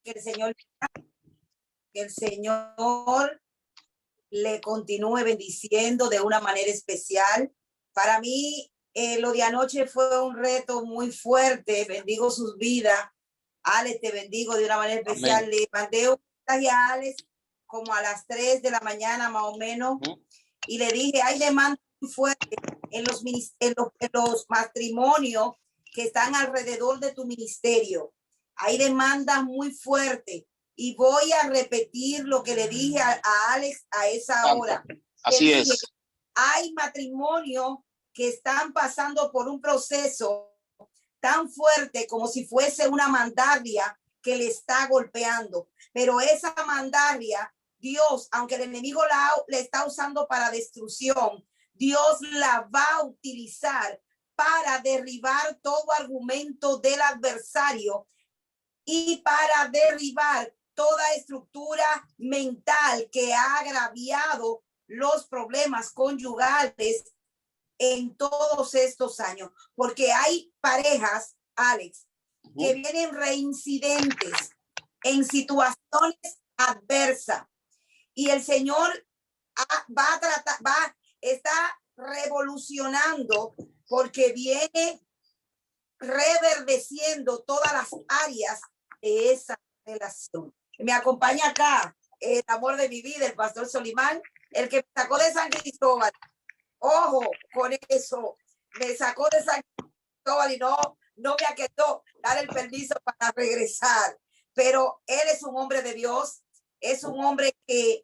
Que el Señor, que el Señor le continúe bendiciendo de una manera especial. Para mí, lo de anoche fue un reto muy fuerte. Bendigo sus vidas. Alex, te bendigo de una manera especial. Amén. Le mandé un mensaje a Alex como a las 3 de la mañana más o menos y le dije, hay demanda muy fuerte en los matrimonios que están alrededor de tu ministerio. Hay demandas muy fuertes y voy a repetir lo que le dije a Alex a esa hora. Así es. Hay matrimonios que están pasando por un proceso tan fuerte como si fuese una mandaria que le está golpeando. Pero esa mandaria, Dios, aunque el enemigo la está usando para destrucción, Dios la va a utilizar para derribar todo argumento del adversario y para derribar toda estructura mental que ha agraviado los problemas conyugales en todos estos años, porque hay parejas, Alex, que vienen reincidentes en situaciones adversas y el Señor está revolucionando porque viene reverdeciendo todas las áreas de esa relación. Me acompaña acá el amor de mi vida, el pastor Solimán, el que me sacó de San Cristóbal. Ojo con eso, me sacó de San Cristóbal y no me aquietó dar el permiso para regresar. Pero él es un hombre de Dios, es un hombre que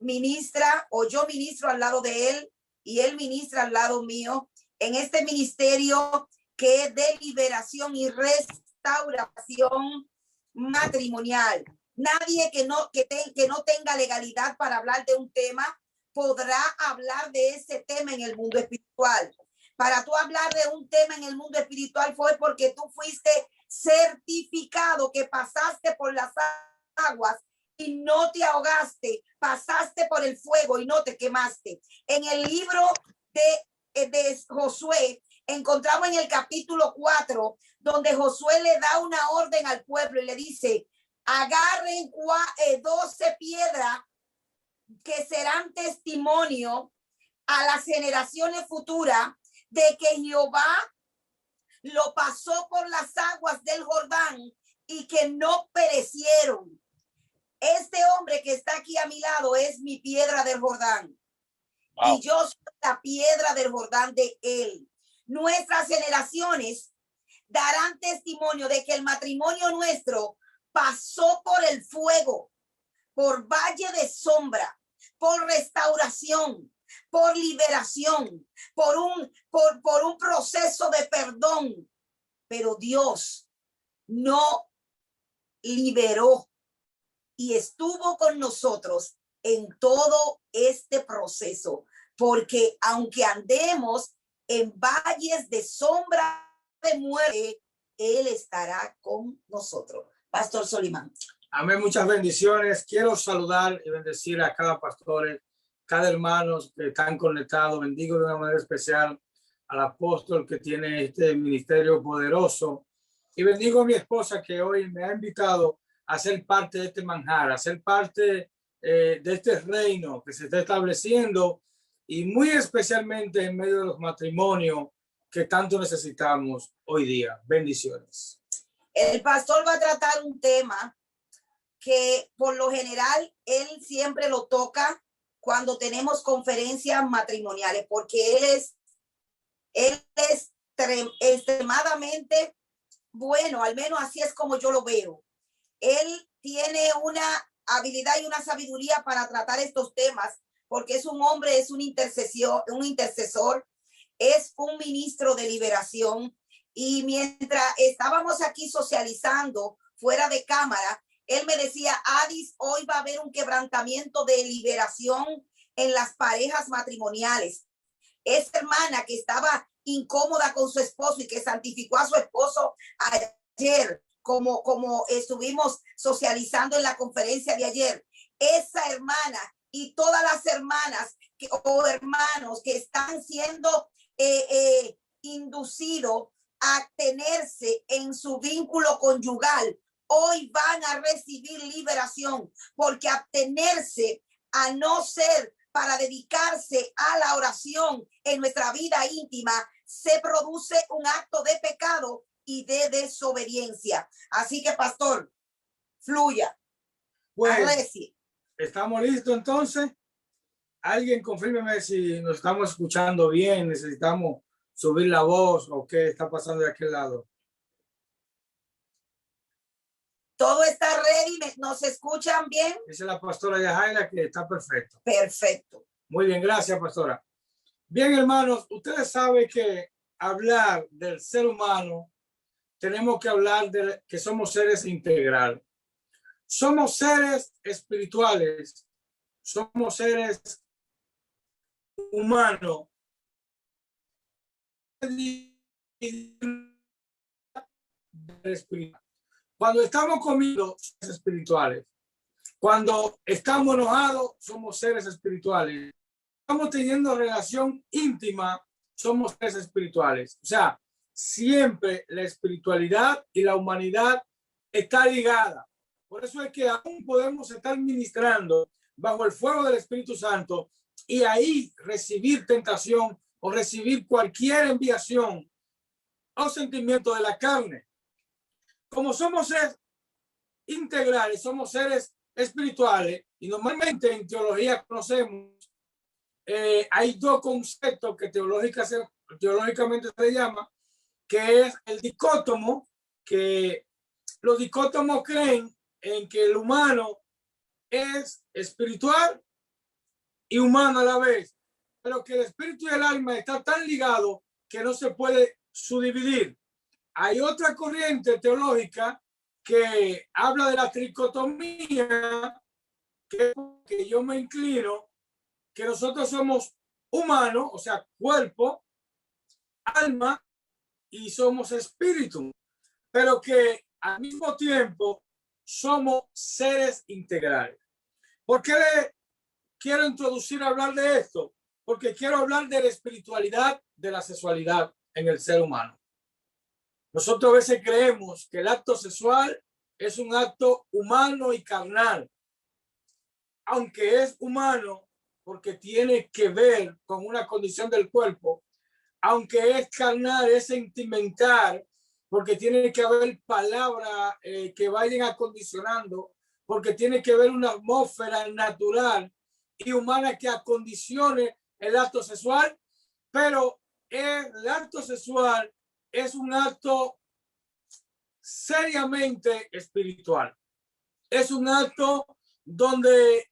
ministra, o yo ministro al lado de él y él ministra al lado mío en este ministerio que es de liberación y restauración matrimonial. Nadie que no tenga legalidad para hablar de un tema podrá hablar de ese tema en el mundo espiritual. Para tú hablar de un tema en el mundo espiritual fue porque tú fuiste certificado, que pasaste por las aguas y no te ahogaste, pasaste por el fuego y no te quemaste. En el libro de Josué, encontramos en el capítulo 4, donde Josué le da una orden al pueblo y le dice, agarren 12 piedras que serán testimonio a las generaciones futuras de que Jehová lo pasó por las aguas del Jordán y que no perecieron. Este hombre que está aquí a mi lado es mi piedra del Jordán. Wow. Y yo soy la piedra del Jordán de él. Nuestras generaciones darán testimonio de que el matrimonio nuestro pasó por el fuego, por valle de sombra, por restauración, por liberación, por un proceso de perdón. Pero Dios no liberó y estuvo con nosotros en todo este proceso, porque aunque andemos en valles de sombra de muerte, Él estará con nosotros. Pastor Solimán. Amén, muchas bendiciones. Quiero saludar y bendecir a cada pastor, cada hermano que están conectados. Bendigo de una manera especial al apóstol que tiene este ministerio poderoso. Y bendigo a mi esposa que hoy me ha invitado a ser parte de este manjar, a ser parte de este reino que se está estableciendo y muy especialmente en medio de los matrimonios que tanto necesitamos hoy día. Bendiciones. El pastor va a tratar un tema que por lo general él siempre lo toca cuando tenemos conferencias matrimoniales, porque él es extremadamente bueno, al menos así es como yo lo veo. Él tiene una habilidad y una sabiduría para tratar estos temas, porque es un hombre, es un intercesor, es un ministro de liberación. Y mientras estábamos aquí socializando fuera de cámara, él me decía, Adis, hoy va a haber un quebrantamiento de liberación en las parejas matrimoniales. Esa hermana que estaba incómoda con su esposo y que santificó a su esposo ayer, como estuvimos socializando en la conferencia de ayer, esa hermana y todas las hermanas o hermanos que están siendo inducidos a tenerse en su vínculo conyugal hoy van a recibir liberación, porque abstenerse a no ser para dedicarse a la oración en nuestra vida íntima, se produce un acto de pecado y de desobediencia. Así que, pastor, fluya. Pues, ¿estamos listos entonces? Alguien confírmeme si nos estamos escuchando bien, necesitamos subir la voz o qué está pasando de aquel lado. Todo está ready, ¿nos escuchan bien? Dice la pastora Yajaira que está perfecto. Perfecto. Muy bien, gracias, pastora. Bien, hermanos, ustedes saben que hablar del ser humano, tenemos que hablar de que somos seres integrales. Somos seres espirituales, somos seres humanos. Cuando estamos comiendo, somos espirituales. Cuando estamos enojados, somos seres espirituales. Estamos teniendo relación íntima, somos seres espirituales. O sea, siempre la espiritualidad y la humanidad está ligada. Por eso es que aún podemos estar ministrando bajo el fuego del Espíritu Santo y ahí recibir tentación o recibir cualquier enviación o sentimiento de la carne. Como somos seres integrales, somos seres espirituales y normalmente en teología conocemos, hay dos conceptos que teológicamente se llama, que es el dicótomo, que los dicótomos creen en que el humano es espiritual y humano a la vez, pero que el espíritu y el alma están tan ligados que no se puede subdividir. Hay otra corriente teológica que habla de la tricotomía, que yo me inclino, que nosotros somos humanos, o sea, cuerpo, alma y somos espíritu, pero que al mismo tiempo somos seres integrales. ¿Por qué le quiero introducir a hablar de esto? Porque quiero hablar de la espiritualidad de la sexualidad en el ser humano. Nosotros a veces creemos que el acto sexual es un acto humano y carnal, aunque es humano porque tiene que ver con una condición del cuerpo, aunque es carnal, es sentimental, porque tiene que haber palabras que vayan acondicionando, porque tiene que haber una atmósfera natural y humana que acondicione el acto sexual, pero el acto sexual es un acto seriamente espiritual. Es un acto donde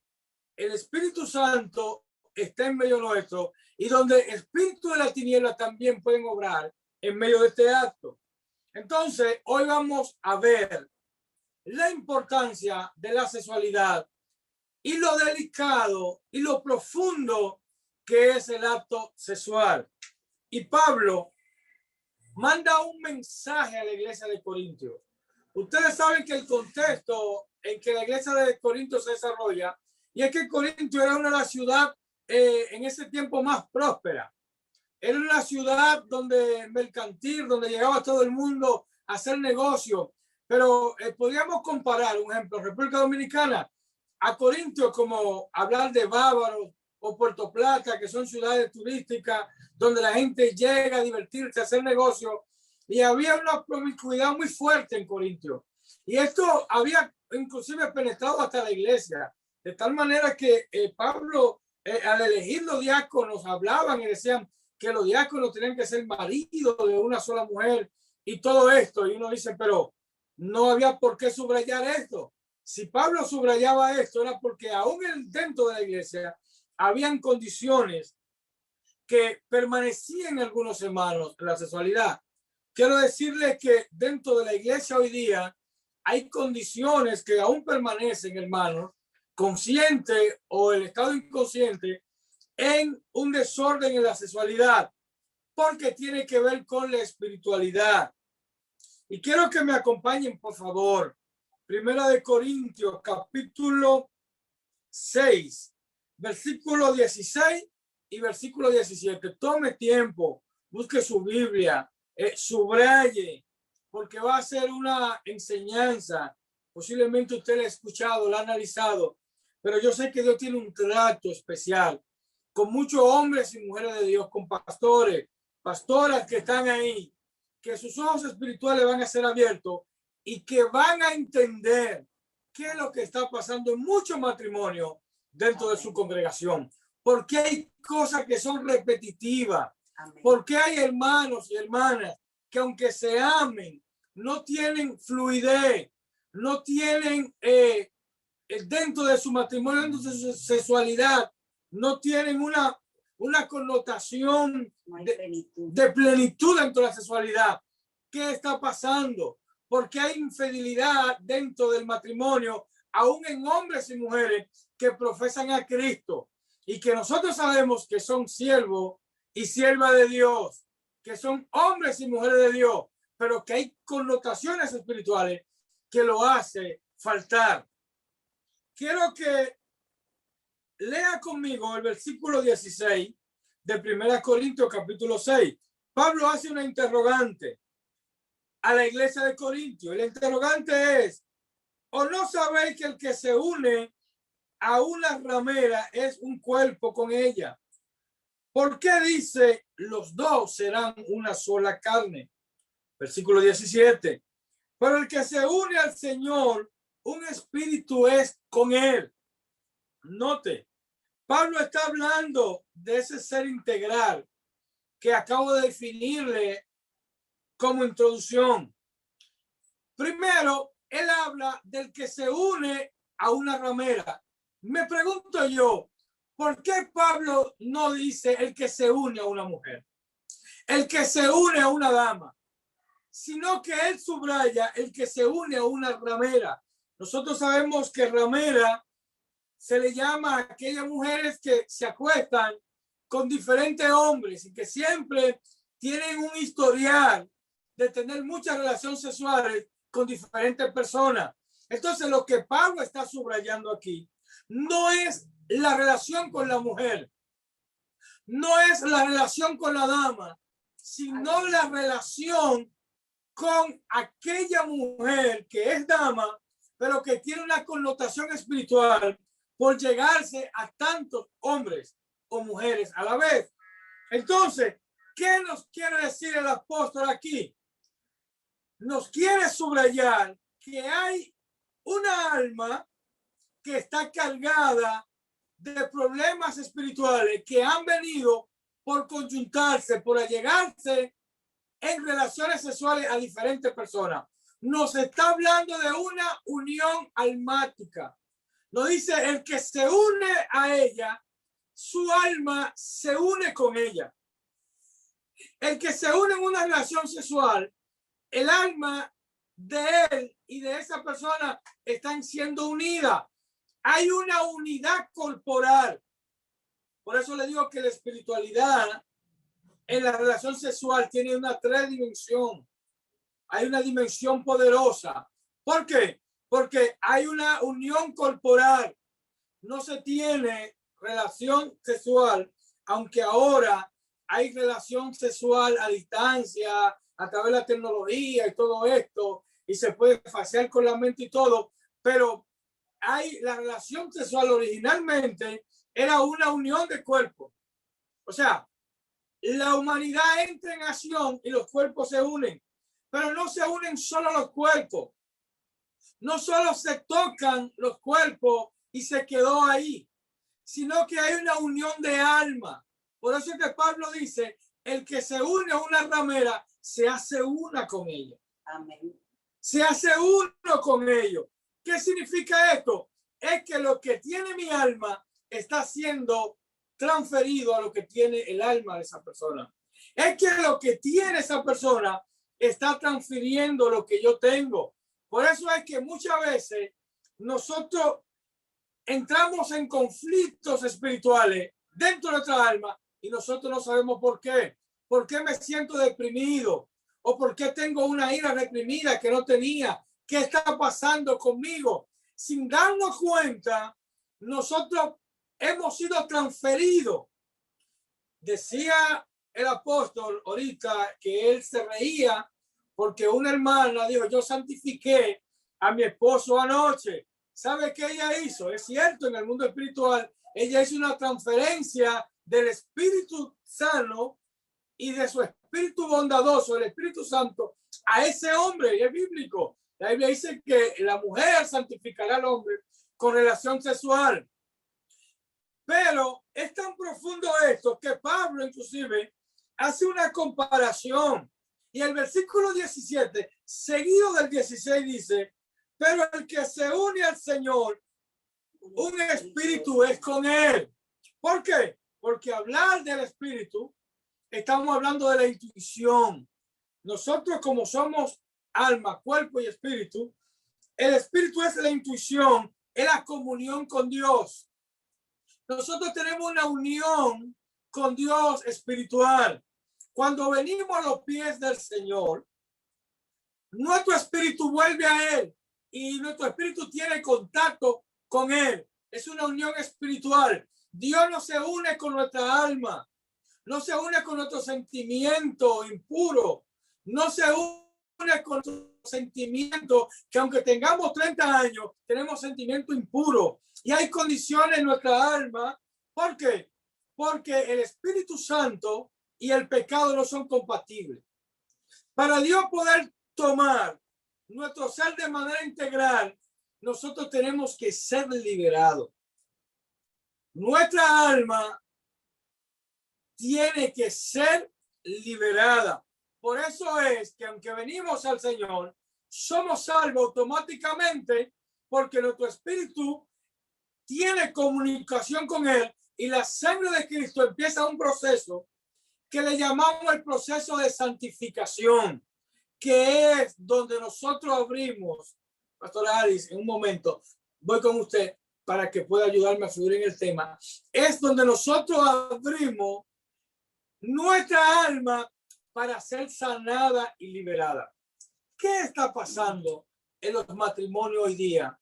el Espíritu Santo está en medio nuestro y donde el espíritu de la tiniebla también pueden obrar en medio de este acto. Entonces, hoy vamos a ver la importancia de la sexualidad y lo delicado y lo profundo que es el acto sexual. Y Pablo manda un mensaje a la iglesia de Corintios. Ustedes saben que el contexto en que la iglesia de Corintios se desarrolla, y es que Corintios era una de las ciudades en ese tiempo más próspera. Era una ciudad donde mercantil, donde llegaba todo el mundo a hacer negocio. Pero podríamos comparar, un ejemplo, República Dominicana a Corintios como hablar de Bávaro o Puerto Plata, que son ciudades turísticas donde la gente llega a divertirse, a hacer negocio. Y había una promiscuidad muy fuerte en Corintios. Y esto había inclusive penetrado hasta la iglesia. De tal manera que Pablo, al elegir los diáconos, hablaban y decían que los diáconos tenían que ser maridos de una sola mujer y todo esto. Y uno dice, pero no había por qué subrayar esto. Si Pablo subrayaba esto, era porque aún dentro de la iglesia habían condiciones que permanecían en algunos hermanos en la sexualidad. Quiero decirles que dentro de la iglesia hoy día hay condiciones que aún permanecen, hermanos, consciente o el estado inconsciente, en un desorden en la sexualidad, porque tiene que ver con la espiritualidad. Y quiero que me acompañen, por favor. Primera de Corintios, capítulo 6, versículo 16 y versículo 17. Tome tiempo, busque su Biblia, subraye, porque va a ser una enseñanza Posiblemente usted la ha escuchado, la ha analizado, pero yo sé que Dios tiene un trato especial con muchos hombres y mujeres de Dios, con pastores, pastoras que están ahí, que sus ojos espirituales van a ser abiertos y que van a entender qué es lo que está pasando en muchos matrimonios dentro de su congregación. Porque hay cosas que son repetitivas. Porque hay hermanos y hermanas que aunque se amen, no tienen fluidez, no tienen dentro de su matrimonio, dentro de su sexualidad, no tienen una connotación de plenitud dentro de la sexualidad. ¿Qué está pasando? Porque hay infidelidad dentro del matrimonio, aún en hombres y mujeres que profesan a Cristo y que nosotros sabemos que son siervos y siervas de Dios, que son hombres y mujeres de Dios, pero que hay connotaciones espirituales que lo hace faltar. Quiero que lea conmigo el versículo 16 de 1 Corintios capítulo 6. Pablo hace una interrogante a la iglesia de Corintio. El interrogante es: ¿o no sabéis que el que se une a una ramera es un cuerpo con ella? ¿Por qué dice los dos serán una sola carne? Versículo 17. Pero el que se une al Señor, un espíritu es con él. Note, Pablo está hablando de ese ser integral que acabo de definirle como introducción. Primero, él habla del que se une a una ramera. Me pregunto yo, ¿por qué Pablo no dice el que se une a una mujer, el que se une a una dama, sino que él subraya el que se une a una ramera? Nosotros sabemos que ramera se le llama a aquellas mujeres que se acuestan con diferentes hombres y que siempre tienen un historial de tener muchas relaciones sexuales con diferentes personas. Entonces, lo que Pablo está subrayando aquí no es la relación con la mujer, no es la relación con la dama, sino la relación con aquella mujer que es dama, pero que tiene una connotación espiritual por llegarse a tantos hombres o mujeres a la vez. Entonces, ¿qué nos quiere decir el apóstol aquí? Nos quiere subrayar que hay una alma que está cargada de problemas espirituales que han venido por conjuntarse, por allegarse en relaciones sexuales a diferentes personas. Nos está hablando de una unión almática. Nos dice el que se une a ella, su alma se une con ella. El que se une en una relación sexual, el alma de él y de esa persona están siendo unidas. Hay una unidad corporal. Por eso le digo que la espiritualidad en la relación sexual tiene una tres dimensión. Hay una dimensión poderosa. ¿Por qué? Porque hay una unión corporal. No se tiene relación sexual, aunque ahora hay relación sexual a distancia, a través de la tecnología y todo esto, y se puede faciar con la mente y todo, pero hay la relación sexual originalmente era una unión de cuerpos. O sea, la humanidad entra en acción y los cuerpos se unen, pero no se unen solo los cuerpos. No solo se tocan los cuerpos y se quedó ahí, sino que hay una unión de alma. Por eso es que Pablo dice, el que se une a una ramera se hace una con ella. Amén. Se hace uno con ellos. ¿Qué significa esto? Es que lo que tiene mi alma está siendo transferido a lo que tiene el alma de esa persona. Es que lo que tiene esa persona está transfiriendo lo que yo tengo. Por eso es que muchas veces nosotros entramos en conflictos espirituales dentro de nuestra alma y nosotros no sabemos por qué. ¿Por qué me siento deprimido? ¿O por qué tengo una ira reprimida que no tenía? ¿Qué está pasando conmigo? Sin darnos cuenta, nosotros hemos sido transferidos. Decía el apóstol ahorita que él se reía porque una hermana dijo, yo santifiqué a mi esposo anoche. ¿Sabe qué ella hizo? Es cierto, en el mundo espiritual, ella hizo una transferencia del Espíritu Sano y de su Espíritu bondadoso, el Espíritu Santo, a ese hombre. Y es bíblico. La Biblia dice que la mujer santificará al hombre con relación sexual. Pero es tan profundo esto que Pablo inclusive hace una comparación. Y el versículo 17, seguido del 16, dice, pero el que se une al Señor, un espíritu es con él. ¿Por qué? Porque hablar del espíritu, estamos hablando de la intuición. Nosotros, como somos alma, cuerpo y espíritu, el espíritu es la intuición, es la comunión con Dios. Nosotros tenemos una unión con Dios espiritual. Cuando venimos a los pies del Señor, nuestro espíritu vuelve a Él y nuestro espíritu tiene contacto con Él. Es una unión espiritual. Dios no se une con nuestra alma, no se une con nuestro sentimiento impuro, no se une con nuestro sentimiento que aunque tengamos 30 años, tenemos sentimiento impuro. Y hay condiciones en nuestra alma. ¿Por qué? Porque el Espíritu Santo y el pecado no son compatibles. Para Dios poder tomar nuestro ser de manera integral, nosotros tenemos que ser liberados. Nuestra alma tiene que ser liberada. Por eso es que aunque venimos al Señor, somos salvos automáticamente porque nuestro espíritu tiene comunicación con Él y la sangre de Cristo empieza un proceso que le llamamos el proceso de santificación, que es donde nosotros abrimos, Pastora Alice, en un momento, voy con usted para que pueda ayudarme a fluir en el tema, es donde nosotros abrimos nuestra alma para ser sanada y liberada. ¿Qué está pasando en los matrimonios hoy día?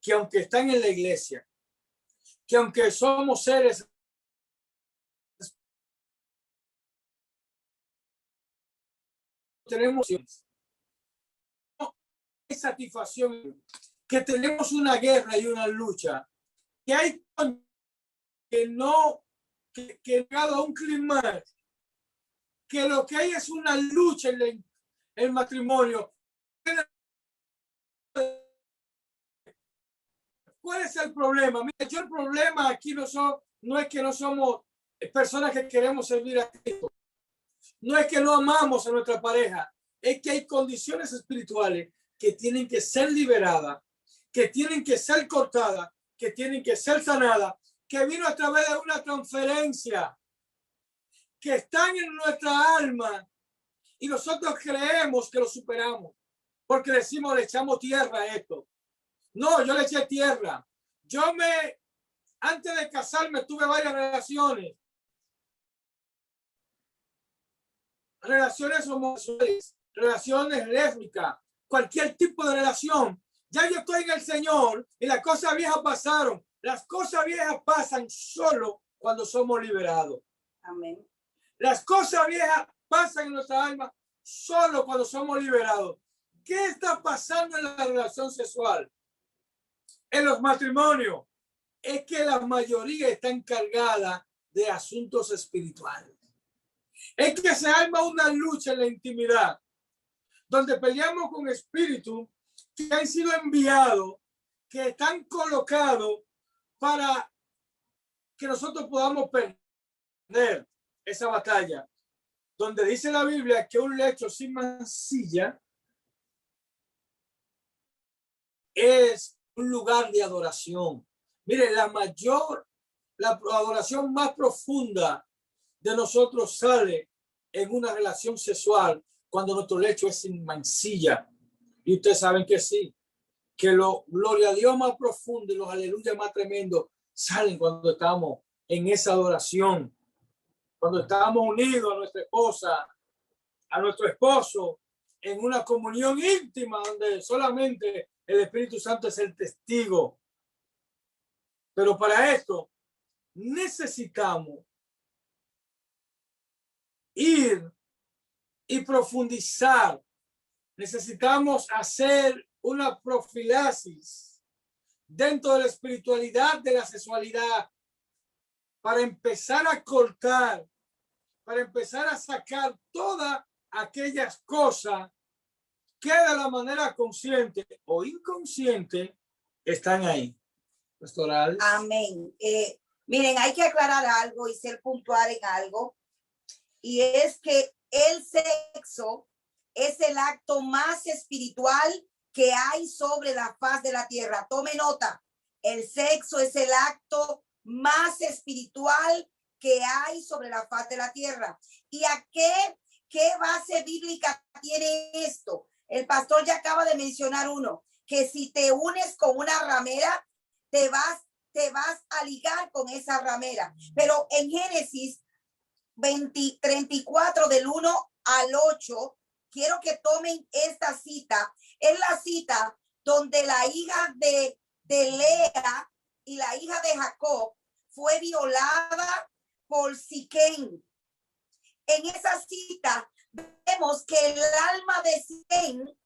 Que aunque están en la iglesia, que aunque somos seres tenemos satisfacción, que tenemos una guerra y una lucha, que hay que no, que cada un clima, que lo que hay es una lucha en el matrimonio. ¿Cuál es el problema? Mira, yo el problema aquí no es que no somos personas que queremos servir a Cristo. No es que no amamos a nuestra pareja. Es que hay condiciones espirituales que tienen que ser liberadas, que tienen que ser cortadas, que tienen que ser sanadas, que vino a través de una transferencia, que están en nuestra alma y nosotros creemos que lo superamos porque decimos, le echamos tierra a esto. No, yo le eché tierra. Antes de casarme tuve varias relaciones homosexuales, relaciones lésbicas, cualquier tipo de relación. Ya yo estoy en el Señor y las cosas viejas pasaron. Las cosas viejas pasan solo cuando somos liberados. Amén. Las cosas viejas pasan en nuestra alma solo cuando somos liberados. ¿Qué está pasando en la relación sexual? En los matrimonios. Es que la mayoría está encargada de asuntos espirituales. Es que se arma una lucha en la intimidad, donde peleamos con espíritus que han sido enviados, que están colocados para que nosotros podamos perder esa batalla. Donde dice la Biblia que un lecho sin mancilla es un lugar de adoración. Mire, la adoración más profunda de nosotros sale en una relación sexual cuando nuestro lecho es sin mancilla. Y ustedes saben que sí, que los gloria a Dios más profundo y los aleluya más tremendos salen cuando estamos en esa adoración, cuando estamos unidos a nuestra esposa, a nuestro esposo, en una comunión íntima donde solamente el Espíritu Santo es el testigo. Pero para esto necesitamos ir y profundizar. Necesitamos hacer una profilaxis dentro de la espiritualidad de la sexualidad para empezar a cortar, para empezar a sacar todas aquellas cosas que de la manera consciente o inconsciente están ahí. Pastoral. Amén. Miren, hay que aclarar algo y ser puntual en algo. Y es que el sexo es el acto más espiritual que hay sobre la faz de la tierra. Tome nota. El sexo es el acto más espiritual que hay sobre la faz de la tierra. ¿Y a qué base bíblica tiene esto? El pastor ya acaba de mencionar uno, que si te unes con una ramera, te vas a ligar con esa ramera. Pero en Génesis 34 del 1 al 8, quiero que tomen esta cita. Es la cita donde la hija de Lea y la hija de Jacob fue violada por Siquén. En esa cita vemos que el alma de Siquén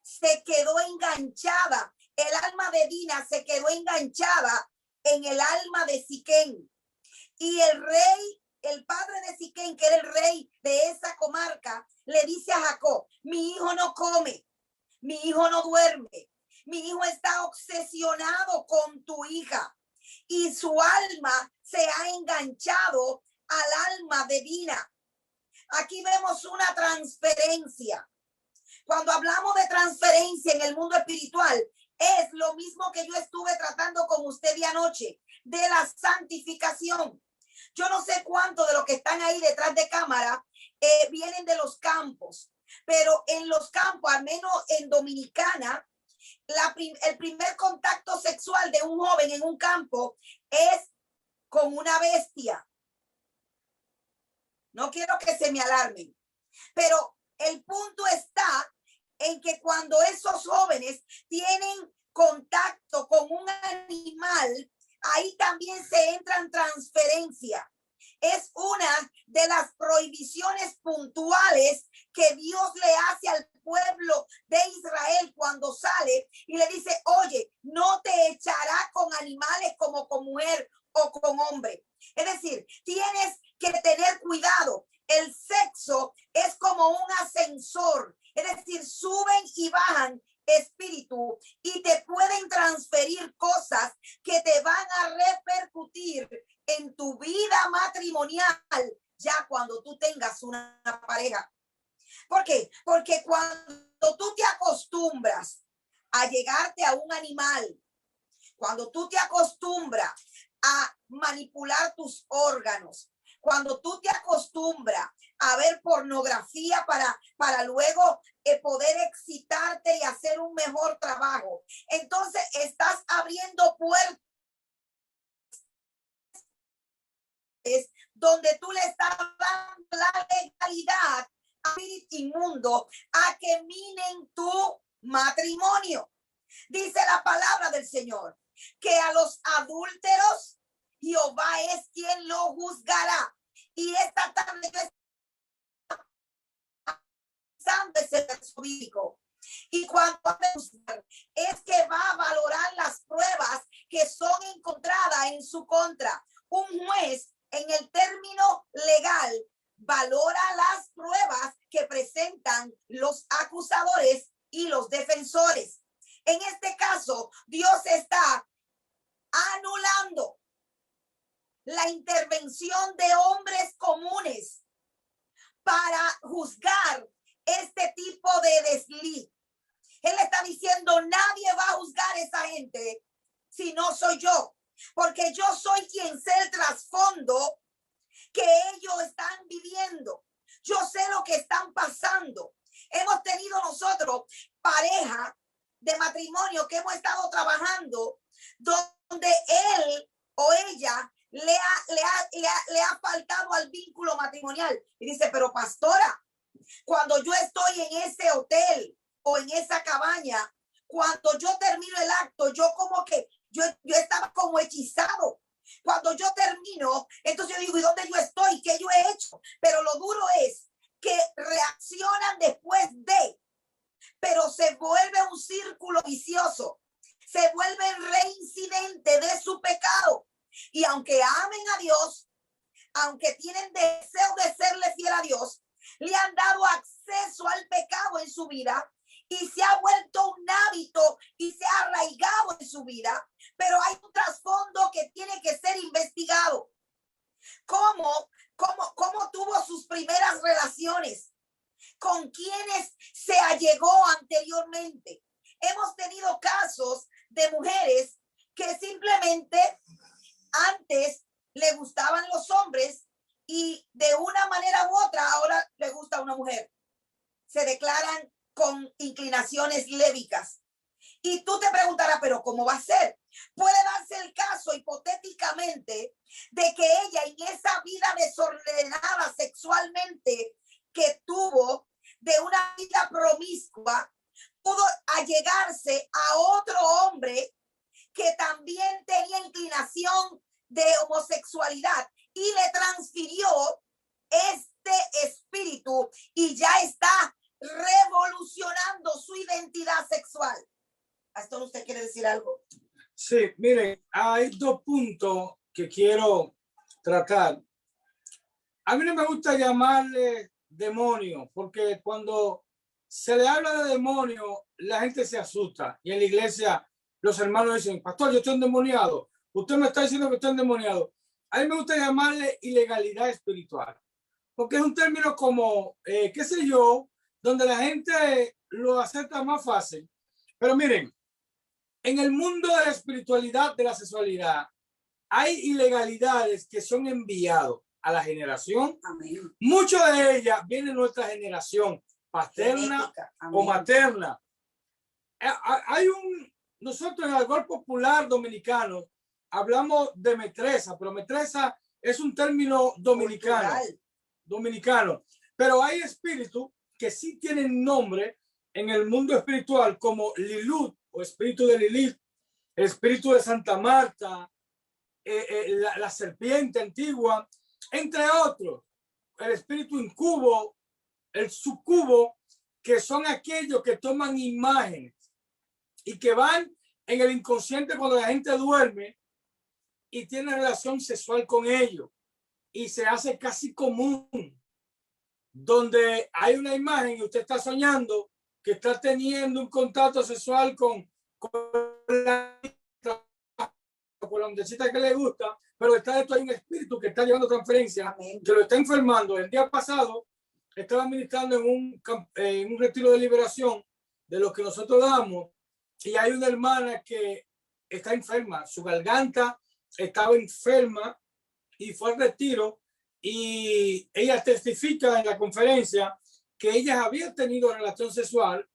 se quedó enganchada. El alma de Dina se quedó enganchada en el alma de Siquén. Y el rey, el padre de Siquén, que era el rey de esa comarca, le dice a Jacob: mi hijo no come, mi hijo no duerme, mi hijo está obsesionado con tu hija. Y su alma se ha enganchado al alma de Dina. Aquí vemos una transferencia. Cuando hablamos de transferencia en el mundo espiritual, es lo mismo que yo estuve tratando con usted de anoche, de la santificación. Yo no sé cuánto de los que están ahí detrás de cámara vienen de los campos, pero en los campos, al menos en Dominicana, el primer contacto sexual de un joven en un campo es con una bestia. No quiero que se me alarmen, pero el punto está en que cuando esos jóvenes tienen contacto con un animal, ahí también se entra en transferencia. Es una de las prohibiciones puntuales que Dios le hace al pueblo de Israel cuando sale y le dice: oye, no te echará con animales como con mujer o con hombre. Es decir, tienes que tener cuidado. El sexo es como un ascensor, es decir, suben y bajan espíritu y te pueden transferir cosas que te van a repercutir en tu vida matrimonial ya cuando tú tengas una pareja. ¿Por qué? Porque cuando tú te acostumbras a llegarte a un animal, cuando tú te acostumbras a manipular tus órganos, cuando tú te acostumbras a ver pornografía para luego poder excitarte y hacer un mejor trabajo, entonces estás abriendo puertas donde tú le estás dando la legalidad a espíritu inmundo a que minen tu matrimonio. Dice la palabra del Señor que a los adúlteros Jehová es quien lo juzgará. Y esta tarde yo estoy pensando ese verso bíblico. Y cuando es que va a valorar las pruebas que son encontradas en su contra. Un juez en el término legal valora las pruebas que presentan los acusadores y los defensores. En este caso, Dios está anulando la intervención de hombres comunes para juzgar este tipo de desliz. Él está diciendo: nadie va a juzgar a esa gente si no soy yo, porque yo soy quien sé el trasfondo que ellos están viviendo. Yo sé lo que están pasando. Hemos tenido nosotros pareja de matrimonio que hemos estado trabajando donde él o ella le ha faltado al vínculo matrimonial. Y dice: pero pastora, cuando yo estoy en ese hotel o en esa cabaña, cuando yo termino el acto, yo como que yo estaba como hechizado. Cuando yo termino, entonces yo digo: ¿y dónde yo estoy? ¿Qué yo he hecho? Pero lo duro es que reaccionan después de. pero se vuelve un círculo vicioso, se vuelve reincidente de su pecado. Y aunque amen a Dios, aunque tienen deseo de serle fiel a Dios, le han dado acceso al pecado en su vida y se ha vuelto un hábito y se ha arraigado en su vida. Pero hay un trasfondo que tiene que ser investigado. ¿Cómo tuvo sus primeras relaciones? ¿Con quiénes se allegó anteriormente? Hemos tenido casos de mujeres que simplemente antes le gustaban los hombres y de una manera u otra ahora le gusta una mujer. Se declaran con inclinaciones lésbicas. Y tú te preguntarás, ¿pero cómo va a ser? Puede darse el caso hipotéticamente de que ella en esa vida desordenada sexualmente que tuvo, de una vida promiscua, pudo allegarse a otro hombre que también tenía inclinación de homosexualidad y le transfirió este espíritu y ya está revolucionando su identidad sexual. ¿Pastor, usted quiere decir algo? Sí, miren, hay dos puntos que quiero tratar. A mí no me gusta llamarle demonio, porque cuando se le habla de demonio, la gente se asusta. Y en la iglesia, los hermanos dicen, pastor, yo estoy endemoniado. Usted me está diciendo que estoy endemoniado. A mí me gusta llamarle ilegalidad espiritual, porque es un término como, qué sé yo, donde la gente lo acepta más fácil. Pero miren, en el mundo de la espiritualidad, de la sexualidad, hay ilegalidades que son enviados a la generación. Amén. Mucho de ellas viene de nuestra generación, paterna o materna. Nosotros en el argot popular dominicano hablamos de metresa, pero metresa es un término dominicano. Pero hay espíritus que sí tienen nombre en el mundo espiritual, como Lilith o espíritu de Lilith, el espíritu de Santa Marta, la serpiente antigua, entre otros, el espíritu incubo, el sucubo, que son aquellos que toman imágenes y que van en el inconsciente cuando la gente duerme y tiene relación sexual con ellos y se hace casi común, donde hay una imagen y usted está soñando que está teniendo un contacto sexual con la muchachita que le gusta, pero detrás de esto hay un espíritu que está llevando transferencia, que lo está enfermando. El día pasado estaba ministrando en un retiro de liberación de lo que nosotros damos, y hay una hermana que está enferma, su garganta estaba enferma y fue al retiro, y ella testifica en la conferencia que ella había tenido relación sexual,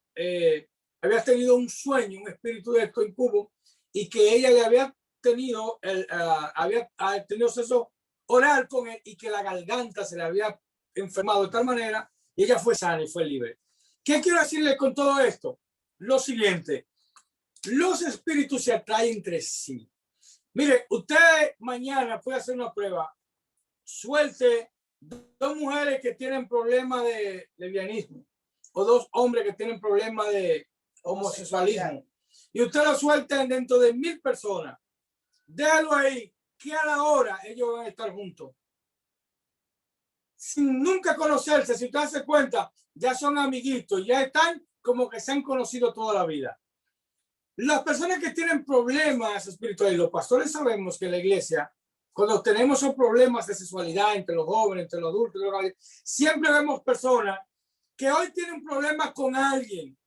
había tenido un sueño, un espíritu de esto incubo, y que ella le había tenido sexo oral con él y que la garganta se le había enfermado de tal manera y ella fue sana y fue libre. ¿Qué quiero decirle con todo esto? Lo siguiente, los espíritus se atraen entre sí. Mire, usted mañana puede hacer una prueba, suelte dos mujeres que tienen problemas de lesbianismo o dos hombres que tienen problemas de homosexualismo y usted lo suelta dentro de 1000 personas. Déjalo ahí, que a la hora ellos van a estar juntos. Sin nunca conocerse, si usted hace cuenta, ya son amiguitos, ya están como que se han conocido toda la vida. Las personas que tienen problemas espirituales, los pastores sabemos que en la iglesia, cuando tenemos esos problemas de sexualidad entre los jóvenes, entre los adultos, siempre vemos personas que hoy tienen problemas con alguien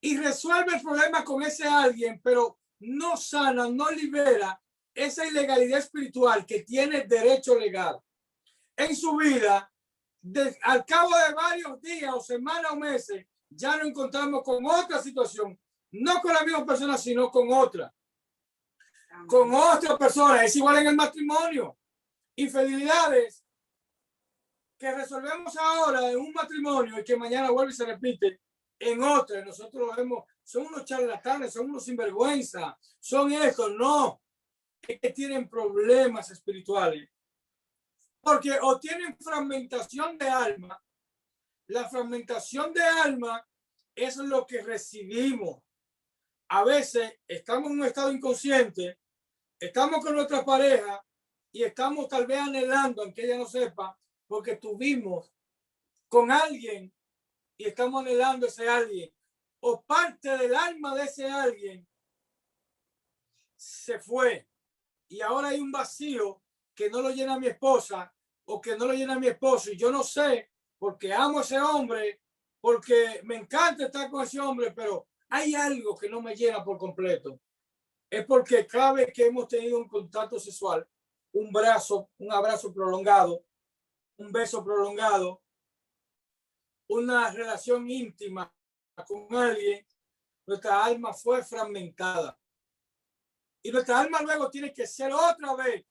y resuelve el problema con ese alguien, pero no sana, no libera esa ilegalidad espiritual que tiene derecho legal en su vida. Al cabo de varios días o semanas o meses, ya nos encontramos con otra situación, no con la misma persona, sino con otra. Con otra persona. Es igual en el matrimonio. Infidelidades que resolvemos ahora en un matrimonio y que mañana vuelve y se repite en otra. Nosotros lo vemos, son unos charlatanes, son unos sinvergüenza, son estos, no, es que tienen problemas espirituales. Porque o tienen fragmentación de alma. La fragmentación de alma eso es lo que recibimos. A veces estamos en un estado inconsciente, estamos con nuestra pareja y estamos tal vez anhelando, aunque ella no sepa, porque tuvimos con alguien y estamos anhelando ese alguien, o parte del alma de ese alguien se fue y ahora hay un vacío que no lo llena mi esposa o que no lo llena mi esposo, y yo no sé, porque amo a ese hombre, porque me encanta estar con ese hombre, pero hay algo que no me llena por completo. Es porque cada vez que hemos tenido un contacto sexual, un abrazo prolongado, un beso prolongado, una relación íntima con alguien, nuestra alma fue fragmentada. Y nuestra alma luego tiene que ser otra vez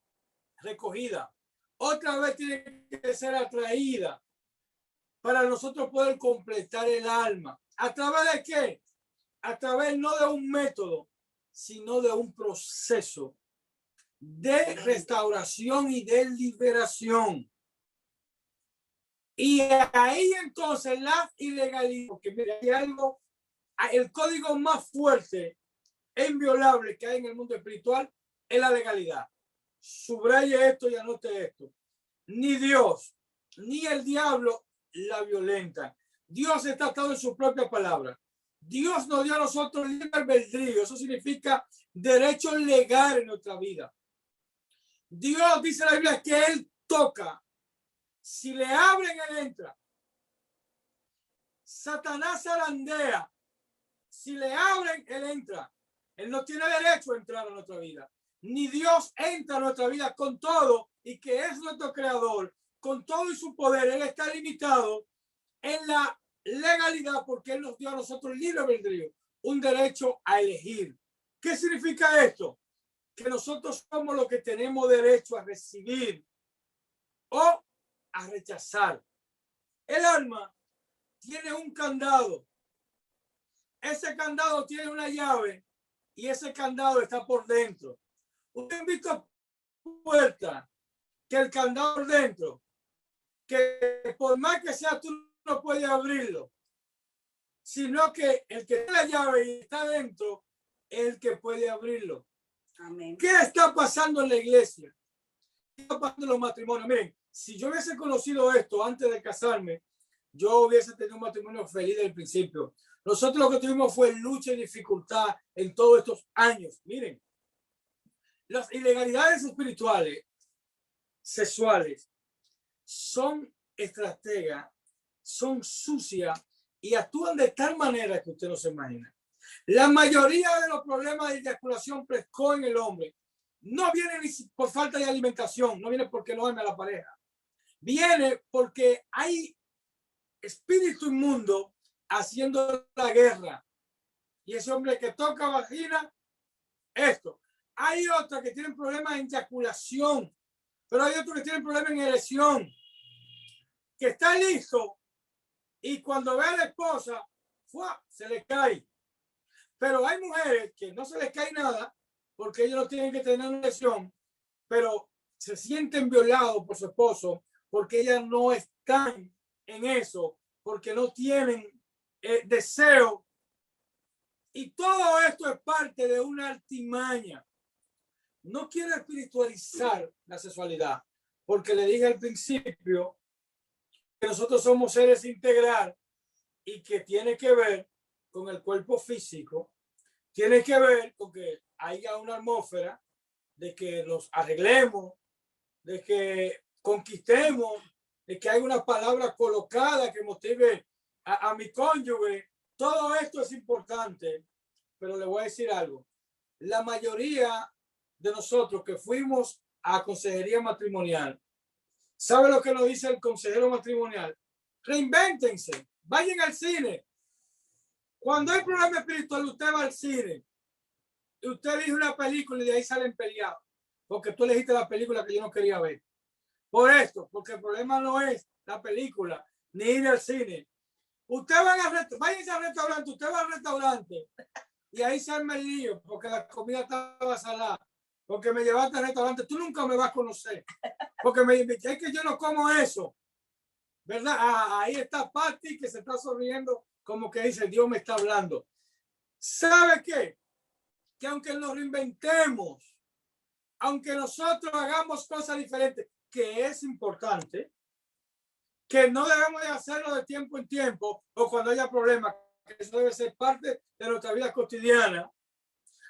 recogida, otra vez tiene que ser atraída para nosotros poder completar el alma. ¿A través de qué? A través no de un método, sino de un proceso de restauración y de liberación. Y ahí entonces la ilegalidad, porque mira, hay algo, el código más fuerte e inviolable que hay en el mundo espiritual es la legalidad. Subraye esto y anote esto. Ni Dios, ni el diablo la violentan. Dios está atado en su propia palabra. Dios nos dio a nosotros libre albedrío. Eso significa derecho legal en nuestra vida. Dios dice en la Biblia que Él toca. Si le abren, Él entra. Satanás zarandea. Si le abren, Él entra. Él no tiene derecho a entrar a nuestra vida. Ni Dios entra a nuestra vida con todo, y que es nuestro creador, con todo y su poder. Él está limitado en la legalidad porque Él nos dio a nosotros libre albedrío, un derecho a elegir. ¿Qué significa esto? Que nosotros somos los que tenemos derecho a recibir o a rechazar. El alma tiene un candado. Ese candado tiene una llave y ese candado está por dentro. Usted ha visto puerta que el candado por dentro, que por más que sea tú no puedes abrirlo, sino que el que tiene la llave y está dentro es el que puede abrirlo. Amén. ¿Qué está pasando en la iglesia? ¿Qué está pasando en los matrimonios? Miren, si yo hubiese conocido esto antes de casarme, yo hubiese tenido un matrimonio feliz desde el principio. Nosotros lo que tuvimos fue lucha y dificultad en todos estos años. Miren, las ilegalidades espirituales, sexuales, son estrategas, son sucias y actúan de tal manera que usted no se imagina. La mayoría de los problemas de eyaculación precoz en el hombre no viene ni por falta de alimentación, no viene porque no ama a la pareja. Viene porque hay espíritu inmundo haciendo la guerra. Y ese hombre que toca vagina, esto. Hay otros que tienen problemas en eyaculación, pero hay otros que tienen problemas en erección, que está listo y cuando ve a la esposa, ¡fua!, se le cae. Pero hay mujeres que no se les cae nada porque ellos no tienen que tener una erección, pero se sienten violados por su esposo porque ellas no están en eso, porque no tienen deseo. Y todo esto es parte de una artimaña. No quiero espiritualizar la sexualidad, porque le dije al principio que nosotros somos seres integral y que tiene que ver con el cuerpo físico, tiene que ver con que haya una atmósfera, de que nos arreglemos, de que conquistemos, de que haya una palabra colocada que motive a mi cónyuge. Todo esto es importante, pero le voy a decir algo. La mayoría de nosotros que fuimos a consejería matrimonial, ¿sabe lo que nos dice el consejero matrimonial? Reinvéntense, vayan al cine. Cuando hay problema espiritual, usted va al cine y usted elige una película y de ahí salen peleados, porque tú elegiste la película que yo no quería ver. Por esto, porque el problema no es la película ni ir al cine. Usted va váyanse al restaurante, usted va al restaurante y ahí se arma el lío porque la comida estaba salada, porque me llevaste al restaurante. Tú nunca me vas a conocer porque es que yo no como eso, ¿verdad? Ahí está Patty que se está sonriendo como que dice, Dios me está hablando. ¿Sabe qué? Que aunque nos reinventemos, aunque nosotros hagamos cosas diferentes, que es importante, que no debemos de hacerlo de tiempo en tiempo o cuando haya problemas, que eso debe ser parte de nuestra vida cotidiana.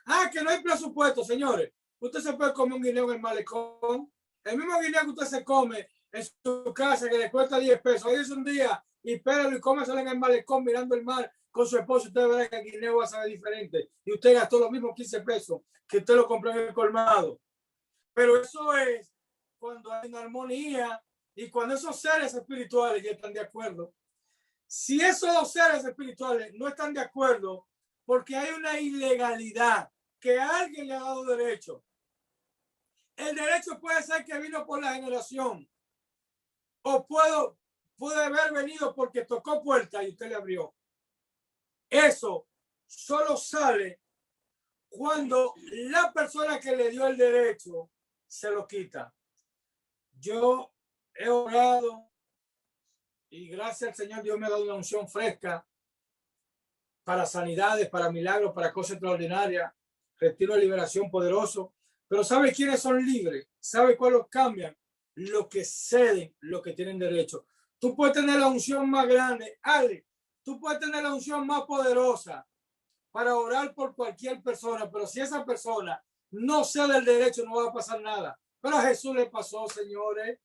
Ah, que no hay presupuesto, señores. Usted se puede comer un guineo en el malecón. El mismo guineo que usted se come en su casa, que le cuesta 10 pesos. Hoy es un día y espéralo y cómeselo en el malecón mirando el mar con su esposo. Usted verá que el guineo va a saber diferente. Y usted gastó los mismos 15 pesos que usted lo compró en el colmado. Pero eso es cuando hay una armonía y cuando esos seres espirituales ya están de acuerdo. Si esos dos seres espirituales no están de acuerdo porque hay una ilegalidad que alguien le ha dado derecho, el derecho puede ser que vino por la generación o puede haber venido porque tocó puerta y usted le abrió. Eso solo sale cuando la persona que le dio el derecho se lo quita. Yo he orado y gracias al Señor Dios me ha dado una unción fresca para sanidades, para milagros, para cosas extraordinarias, retiro de liberación poderoso. Pero ¿sabe quiénes son libres? ¿Sabe cuáles cambian? Los que ceden, los que tienen derecho. Tú puedes tener la unción más grande, Ale, tú puedes tener la unción más poderosa para orar por cualquier persona, pero si esa persona no cede el derecho, no va a pasar nada. Pero a Jesús le pasó, señores.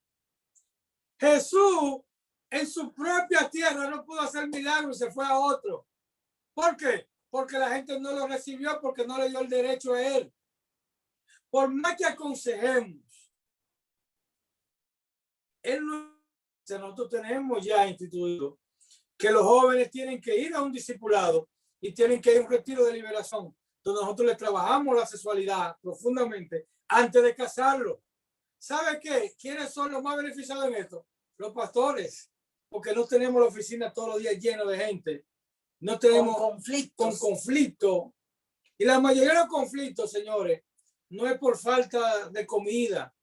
Jesús en su propia tierra no pudo hacer milagros y se fue a otro. ¿Por qué? Porque la gente no lo recibió, porque no le dio el derecho a él. Por más que aconsejemos, nosotros tenemos ya instituido que los jóvenes tienen que ir a un discipulado y tienen que ir a un retiro de liberación, donde nosotros les trabajamos la sexualidad profundamente antes de casarlo. ¿Sabe qué? ¿Quiénes son los más beneficiados en esto? Los pastores, porque no tenemos la oficina todos los días llena de gente. No tenemos con conflicto. Y la mayoría de los conflictos, señores, no es por falta de comida.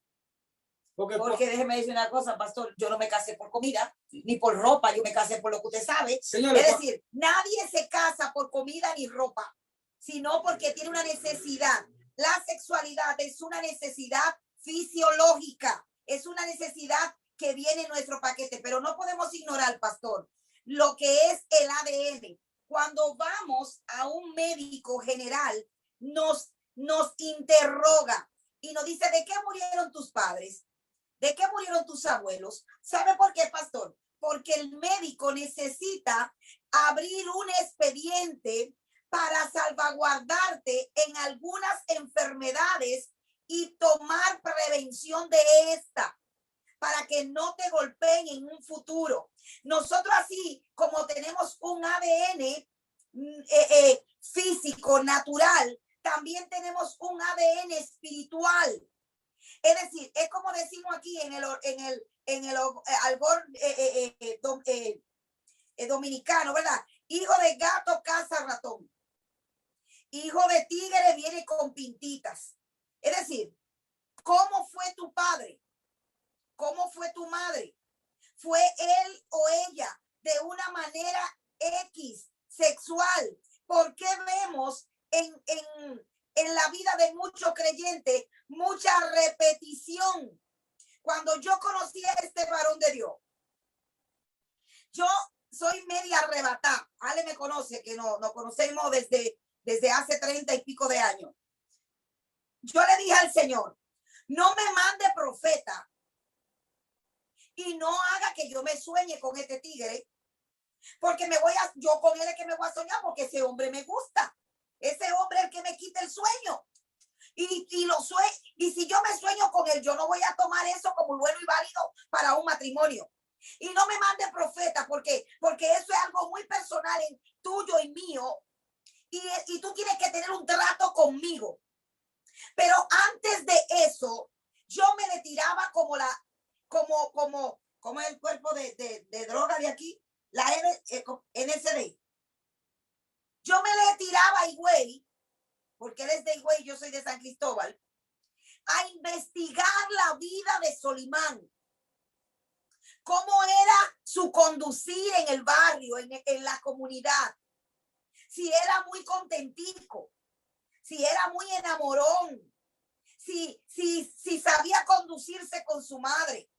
Porque déjeme decir una cosa, pastor, yo no me casé por comida, ni por ropa, yo me casé por lo que usted sabe. Señores, es decir, nadie se casa por comida ni ropa, sino porque tiene una necesidad. La sexualidad es una necesidad fisiológica, es una necesidad que viene en nuestro paquete, pero no podemos ignorar, pastor, lo que es el ADN. Cuando vamos a un médico general, nos interroga y nos dice, ¿de qué murieron tus padres? ¿De qué murieron tus abuelos? ¿Sabe por qué, pastor? Porque el médico necesita abrir un expediente para salvaguardarte en algunas enfermedades y tomar prevención de esta, para que no te golpeen en un futuro. Nosotros así como tenemos un ADN físico, natural, también tenemos un ADN espiritual. Es decir, es como decimos aquí en el albor dominicano, ¿verdad? Hijo de gato caza ratón. Hijo de tigre viene con pintitas. Es decir, ¿cómo fue tu padre? ¿Cómo fue tu madre? ¿Fue él o ella de una manera X, sexual? ¿Por qué vemos en la vida de muchos creyentes mucha repetición? Cuando yo conocí a este varón de Dios, yo soy media arrebatada. Ale me conoce, que nos conocemos desde hace 30 y pico de años. Yo le dije al Señor, no me mande profeta y no haga que yo me sueñe con este tigre, porque yo con él es que me voy a soñar, porque ese hombre me gusta. Ese hombre es el que me quita el sueño. Y si yo me sueño con él, yo no voy a tomar eso como bueno y válido para un matrimonio. Y no me mande profeta, porque eso es algo muy personal en tuyo y mío. Y tú tienes que tener un trato conmigo. Pero antes de eso, yo me retiraba como el cuerpo de droga de aquí, la NSD. Yo me le tiraba a Higüey, porque él es de Higüey, yo soy de San Cristóbal, a investigar la vida de Solimán. Cómo era su condición conducir en el barrio, en la comunidad, si era muy contentico, si era muy enamorón, si sabía conducirse con su madre,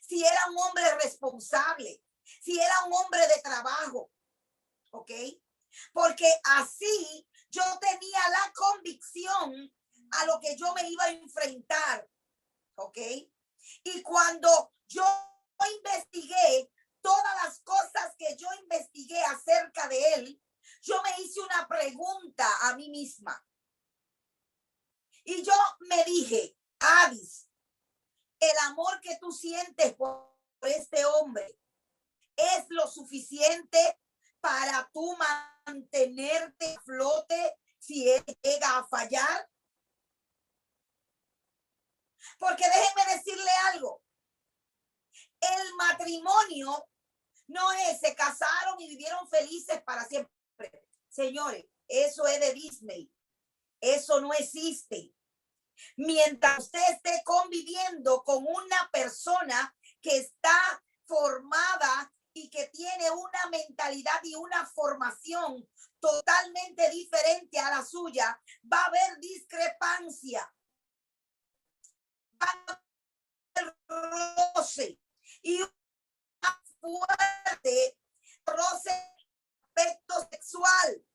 si era un hombre responsable, si era un hombre de trabajo, ¿ok? Porque así yo tenía la convicción a lo que yo me iba a enfrentar, ¿ok? Y cuando yo investigué todas las cosas que yo investigué acerca de él, yo me hice una pregunta a mí misma. Y yo me dije, Adis, el amor que tú sientes por este hombre es lo suficiente para tú mantenerte a flote si él llega a fallar. Porque déjenme decirle algo. El matrimonio no es se casaron y vivieron felices para siempre. Señores, eso es de Disney. Eso no existe. Mientras usted esté conviviendo con una persona que está formada y que tiene una mentalidad y una formación totalmente diferente a la suya, va a haber discrepancia, va a haber roce y un fuerte roce aspecto sexual.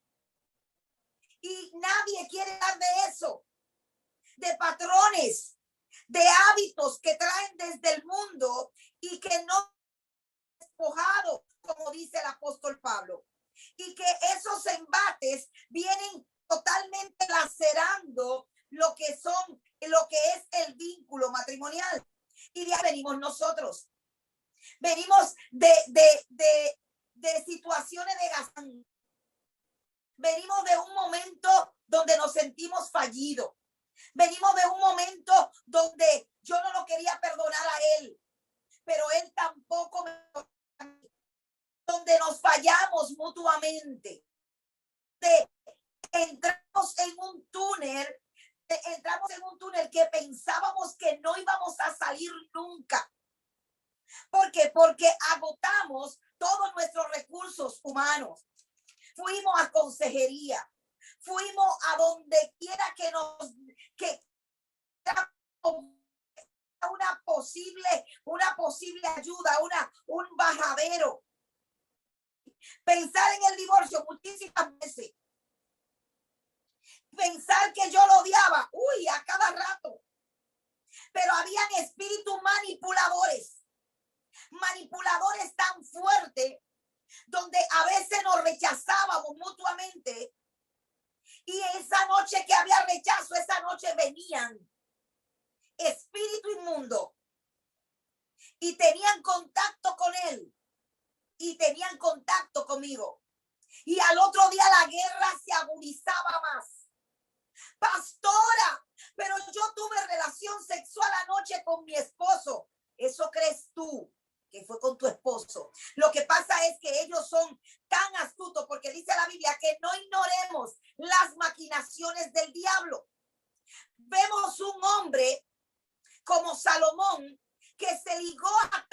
Y nadie quiere hablar de eso, de patrones, de hábitos que traen desde el mundo y que no despojado, como dice el apóstol Pablo, y que esos embates vienen totalmente lacerando lo que es el vínculo matrimonial. Y de ahí venimos nosotros. Venimos de situaciones de gastón. Venimos de un momento donde nos sentimos fallidos. Venimos de un momento donde yo no lo quería perdonar a él, pero él tampoco me, donde nos fallamos mutuamente. Entramos en un túnel que pensábamos que no íbamos a salir nunca. ¿Por qué? Porque agotamos todos nuestros recursos humanos. Fuimos a consejería, fuimos a donde quiera que una posible ayuda, un bajadero. Pensar en el divorcio muchísimas veces. Pensar que yo lo odiaba, a cada rato. Pero habían espíritus manipuladores tan fuertes, donde a veces nos rechazábamos mutuamente. Y esa noche que había rechazo, esa noche venían espíritu inmundo y tenían contacto con él y tenían contacto conmigo. Y al otro día la guerra se agudizaba más. Pastora, pero yo tuve relación sexual anoche con mi esposo. ¿Eso crees tú que fue con tu esposo? Lo que pasa es que ellos son tan astutos, porque dice la Biblia que no ignoremos las maquinaciones del diablo. Vemos un hombre como Salomón que se ligó a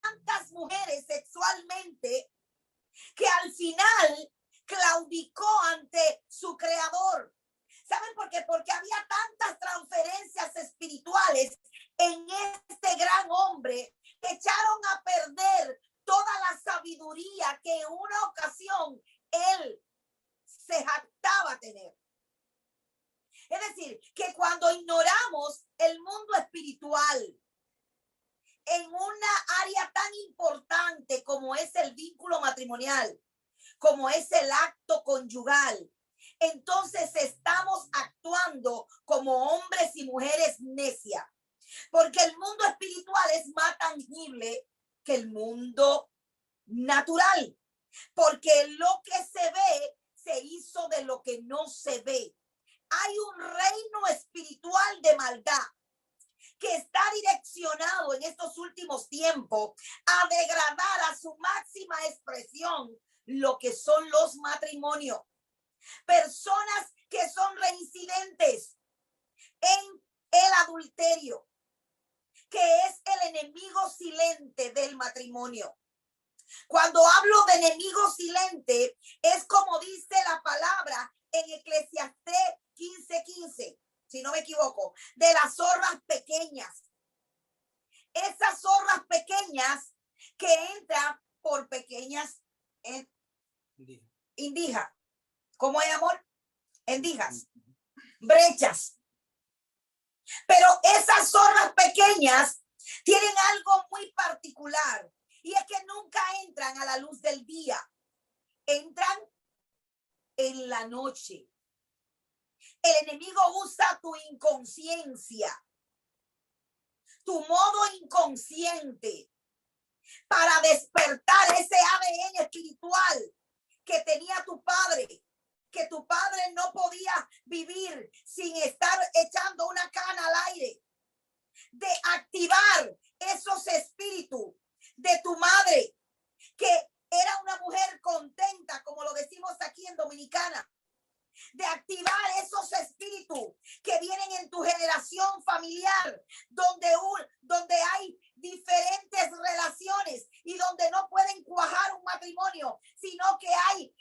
tantas mujeres sexualmente que al final claudicó ante su creador. ¿Saben por qué? Porque había tantas transferencias espirituales en este gran hombre que echaron a perder toda la sabiduría que en una ocasión él se jactaba tener. Es decir, que cuando ignoramos el mundo espiritual en una área tan importante como es el vínculo matrimonial, como es el acto conyugal, entonces estamos actuando como hombres y mujeres necias, porque el mundo espiritual es más tangible que el mundo natural, porque lo que se ve se hizo de lo que no se ve. Hay un reino espiritual de maldad que está direccionado en estos últimos tiempos a degradar a su máxima expresión lo que son los matrimonios. Personas que son reincidentes en el adulterio, que es el enemigo silente del matrimonio. Cuando hablo de enemigo silente, es como dice la palabra en Eclesiastés 15:15, si no me equivoco, de las zorras pequeñas. Esas zorras pequeñas que entran por pequeñas indijas. ¿Cómo es, amor? Endijas, brechas. Pero esas zorras pequeñas tienen algo muy particular, y es que nunca entran a la luz del día, entran en la noche. El enemigo usa tu inconsciencia, tu modo inconsciente, para despertar ese ADN espiritual que tenía tu padre, que tu padre no podía vivir sin estar echando una cana al aire, de activar esos espíritus de tu madre, que era una mujer contenta, como lo decimos aquí en Dominicana, de activar esos espíritus que vienen en tu generación familiar, donde hay diferentes relaciones y donde no pueden cuajar un matrimonio, sino que hay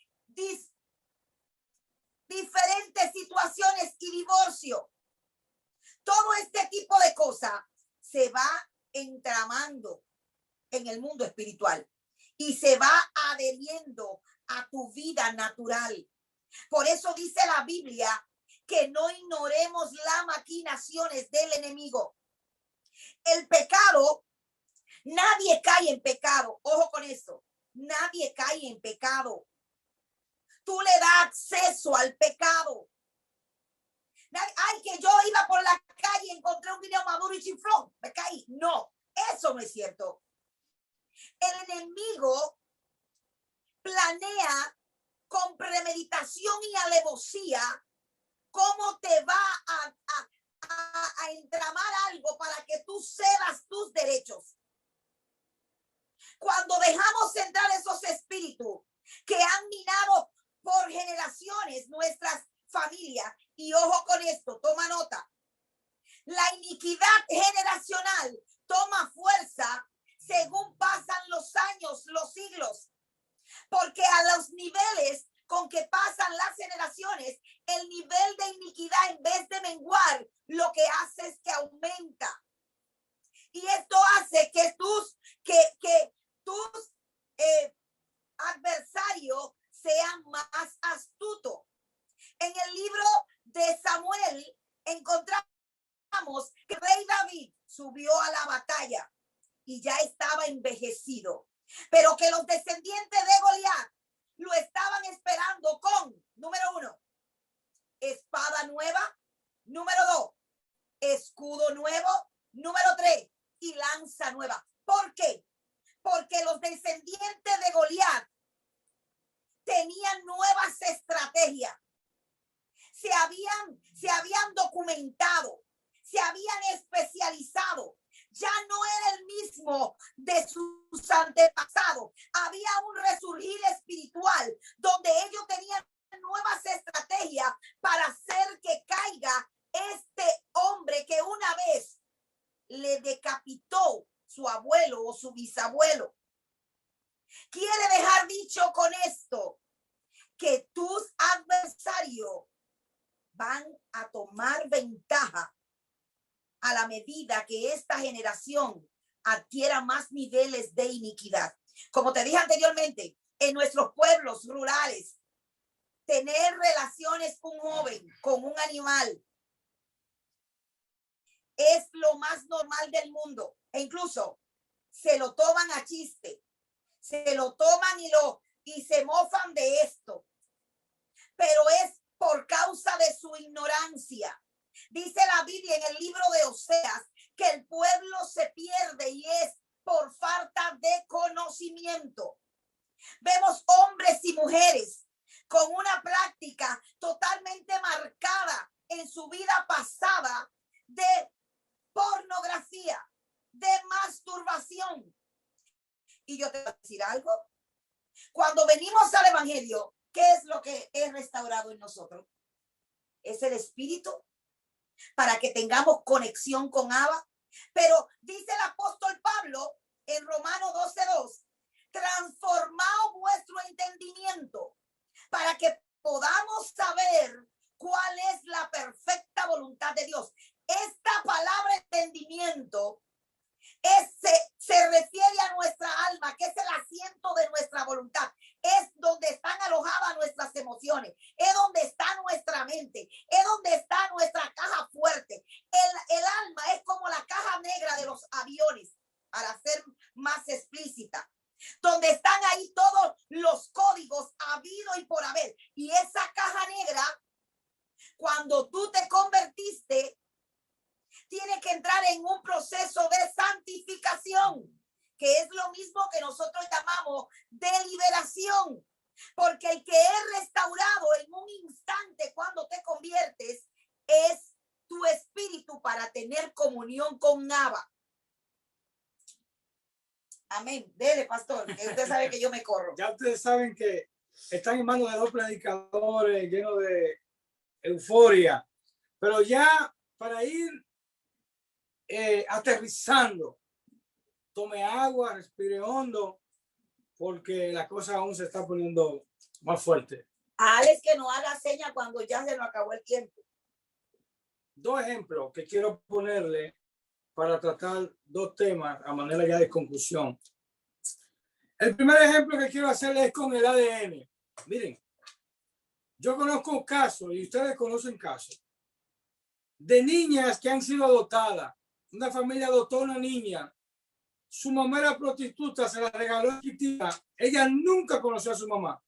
diferentes situaciones y divorcio. Todo este tipo de cosas se va entramando en el mundo espiritual y se va adheriendo a tu vida natural. Por eso dice la Biblia que no ignoremos las maquinaciones del enemigo. El pecado, nadie cae en pecado. Ojo con eso. Nadie cae en pecado. Tú le das acceso al pecado. Ay, que yo iba por la calle y encontré un guineo maduro y chiflón, me caí. No, eso no es cierto. El enemigo planea con premeditación y alevosía cómo te va a entramar algo para que tú cedas tus derechos. Cuando dejamos entrar esos espíritus que han minado por generaciones nuestras familias, y ojo con esto, toma nota, la iniquidad generacional toma fuerza según pasan los años, los siglos, porque a los niveles con que pasan las generaciones, el nivel de iniquidad, en vez de menguar, lo que hace es que aumenta. Y esto hace que tus adversarios sean más astutos. En el libro de Samuel encontramos que el rey David subió a la batalla y ya estaba envejecido, pero que los descendientes de Goliat lo estaban esperando con, número 1, espada nueva, número 2, escudo nuevo, número 3, y lanza nueva. ¿Por qué? Porque los descendientes de Goliat tenían nuevas estrategias. Se habían documentado, se habían especializado. Ya no era el mismo de sus antepasados. Había un resurgir espiritual donde ellos tenían nuevas estrategias para hacer que caiga este hombre que una vez le decapitó su abuelo o su bisabuelo. Quiere dejar dicho con esto que tus adversarios van a tomar ventaja a la medida que esta generación adquiera más niveles de iniquidad. Como te dije anteriormente, en nuestros pueblos rurales, tener relaciones un joven con un animal es lo más normal del mundo. E incluso se lo toman a chiste, se lo toman y se mofan de esto. Pero es por causa de su ignorancia. Dice la Biblia en el libro de Oseas que el pueblo se pierde y es por falta de conocimiento. Vemos hombres y mujeres con una práctica totalmente marcada en su vida pasada de pornografía, de masturbación. Y yo te voy a decir algo. Cuando venimos al evangelio, ¿qué es lo que es restaurado en nosotros? Es el espíritu, para que tengamos conexión con Abba. Pero dice el apóstol Pablo en Romanos 12:2, transformado donde están ahí todos los códigos habido y por haber. Y esa caja negra, cuando tú te convertiste, tiene que entrar en un proceso de santificación, que es lo mismo que nosotros llamamos de liberación. Porque el que es restaurado en un instante cuando te conviertes es tu espíritu para tener comunión con Abba. Amén. Dele, pastor, que usted sabe que yo me corro. Ya ustedes saben que están en manos de dos predicadores llenos de euforia, pero ya para ir aterrizando, tome agua, respire hondo, porque la cosa aún se está poniendo más fuerte. A Alex que no haga seña cuando ya se nos acabó el tiempo. Dos ejemplos que quiero ponerle para tratar dos temas a manera ya de conclusión. El primer ejemplo que quiero hacerle es con el ADN. Miren, yo conozco casos, y ustedes conocen casos, de niñas que han sido adoptadas. Una familia adoptó a una niña, su mamá era prostituta, se la regaló chiquitita, ella nunca conoció a su mamá.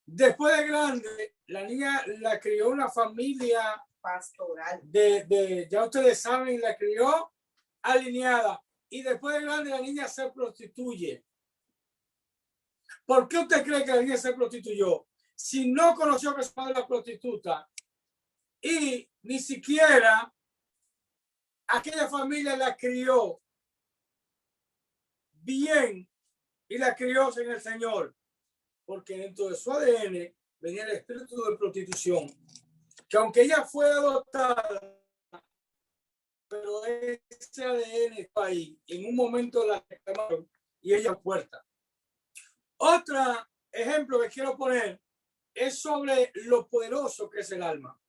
Después de grande, la niña la crió una familia pastoral. Ya ustedes saben, la crió alineada. Y después de grande, la niña se prostituye. ¿Por qué usted cree que la niña se prostituyó? Si no conoció que su madre era prostituta y ni siquiera aquella familia la crió bien y la crió en el Señor, porque dentro de su ADN venía el espíritu de prostitución, que aunque ella fue adoptada, pero ese ADN está ahí. En un momento la reclamaron y ella puerta. Otro ejemplo que quiero poner es sobre lo poderoso que es el alma.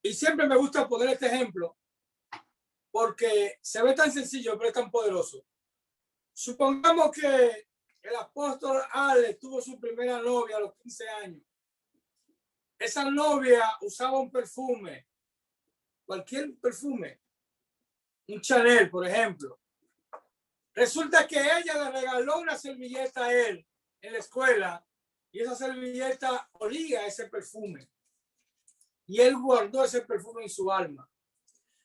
Y siempre me gusta poner este ejemplo porque se ve tan sencillo, pero es tan poderoso. Supongamos que el apóstol Alex tuvo su primera novia a los 15 años. Esa novia usaba un perfume, cualquier perfume, un Chanel, por ejemplo. Resulta que ella le regaló una servilleta a él en la escuela y esa servilleta olía ese perfume. Y él guardó ese perfume en su alma.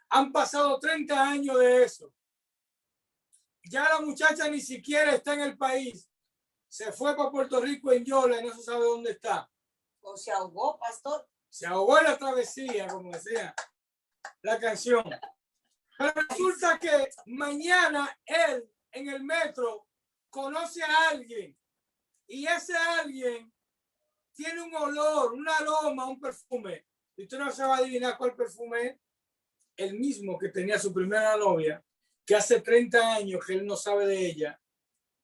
Han pasado 30 años de eso. Ya la muchacha ni siquiera está en el país. Se fue para Puerto Rico en Yola y no se sabe dónde está. O se ahogó, pastor. Se ahogó en la travesía, como decía la canción. Pero resulta que mañana él en el metro conoce a alguien y ese alguien tiene un olor, un aroma, un perfume. Y usted no se va a adivinar cuál perfume es. El mismo que tenía su primera novia, que hace 30 años que él no sabe de ella.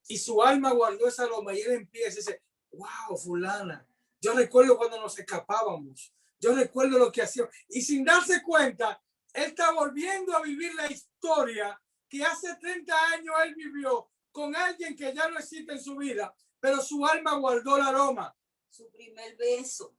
Y su alma guardó ese aroma y él empieza y dice, wow, fulana. Yo recuerdo cuando nos escapábamos. Yo recuerdo lo que hacíamos. Y sin darse cuenta, él está volviendo a vivir la historia que hace 30 años él vivió con alguien que ya no existe en su vida, pero su alma guardó el aroma. Su primer beso.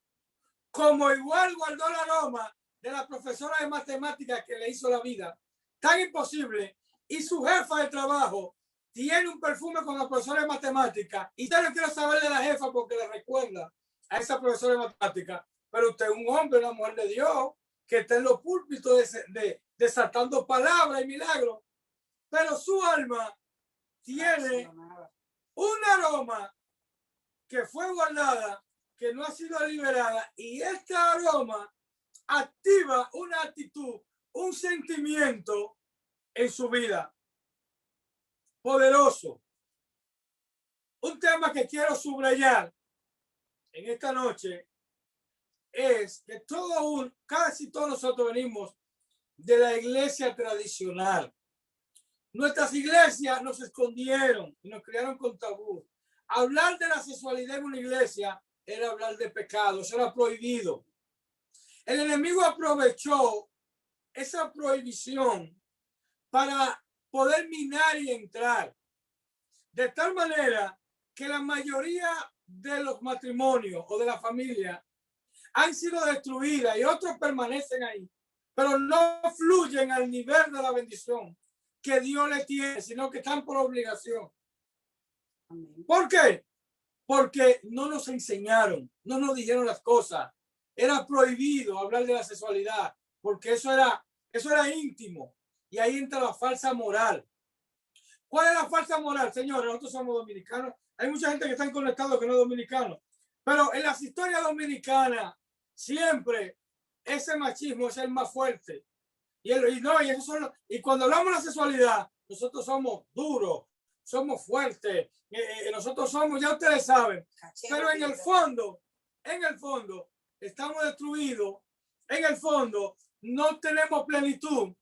Como igual guardó el aroma de la profesora de matemáticas que le hizo la vida tan imposible, y su jefa de trabajo tiene un perfume con la profesora de matemáticas, y usted no quiere saber de la jefa porque le recuerda a esa profesora de matemáticas, pero usted es un hombre, una mujer de Dios, que está en los púlpitos desatando palabras y milagros, pero su alma tiene un aroma que fue guardada, que no ha sido liberada, y este aroma activa una actitud, un sentimiento en su vida poderoso. Un tema que quiero subrayar en esta noche es que casi todos nosotros venimos de la iglesia tradicional. Nuestras iglesias nos escondieron y nos criaron con tabú. Hablar de la sexualidad en una iglesia era hablar de pecado, eso era prohibido. El enemigo aprovechó esa prohibición para poder minar y entrar. De tal manera que la mayoría de los matrimonios o de la familia han sido destruidas y otros permanecen ahí, pero no fluyen al nivel de la bendición que Dios le tiene, sino que están por obligación. ¿Por qué? Porque no nos enseñaron, no nos dijeron las cosas. Era prohibido hablar de la sexualidad, porque eso era íntimo. Y ahí entra la falsa moral. ¿Cuál es la falsa moral, señores? Nosotros somos dominicanos. Hay mucha gente que está conectado que no es dominicano. Pero en las historias dominicanas, siempre ese machismo es el más fuerte. Y cuando hablamos de la sexualidad, nosotros somos duros, somos fuertes, nosotros somos, ya ustedes saben. Pero en el fondo, estamos destruidos. En el fondo, no tenemos plenitud.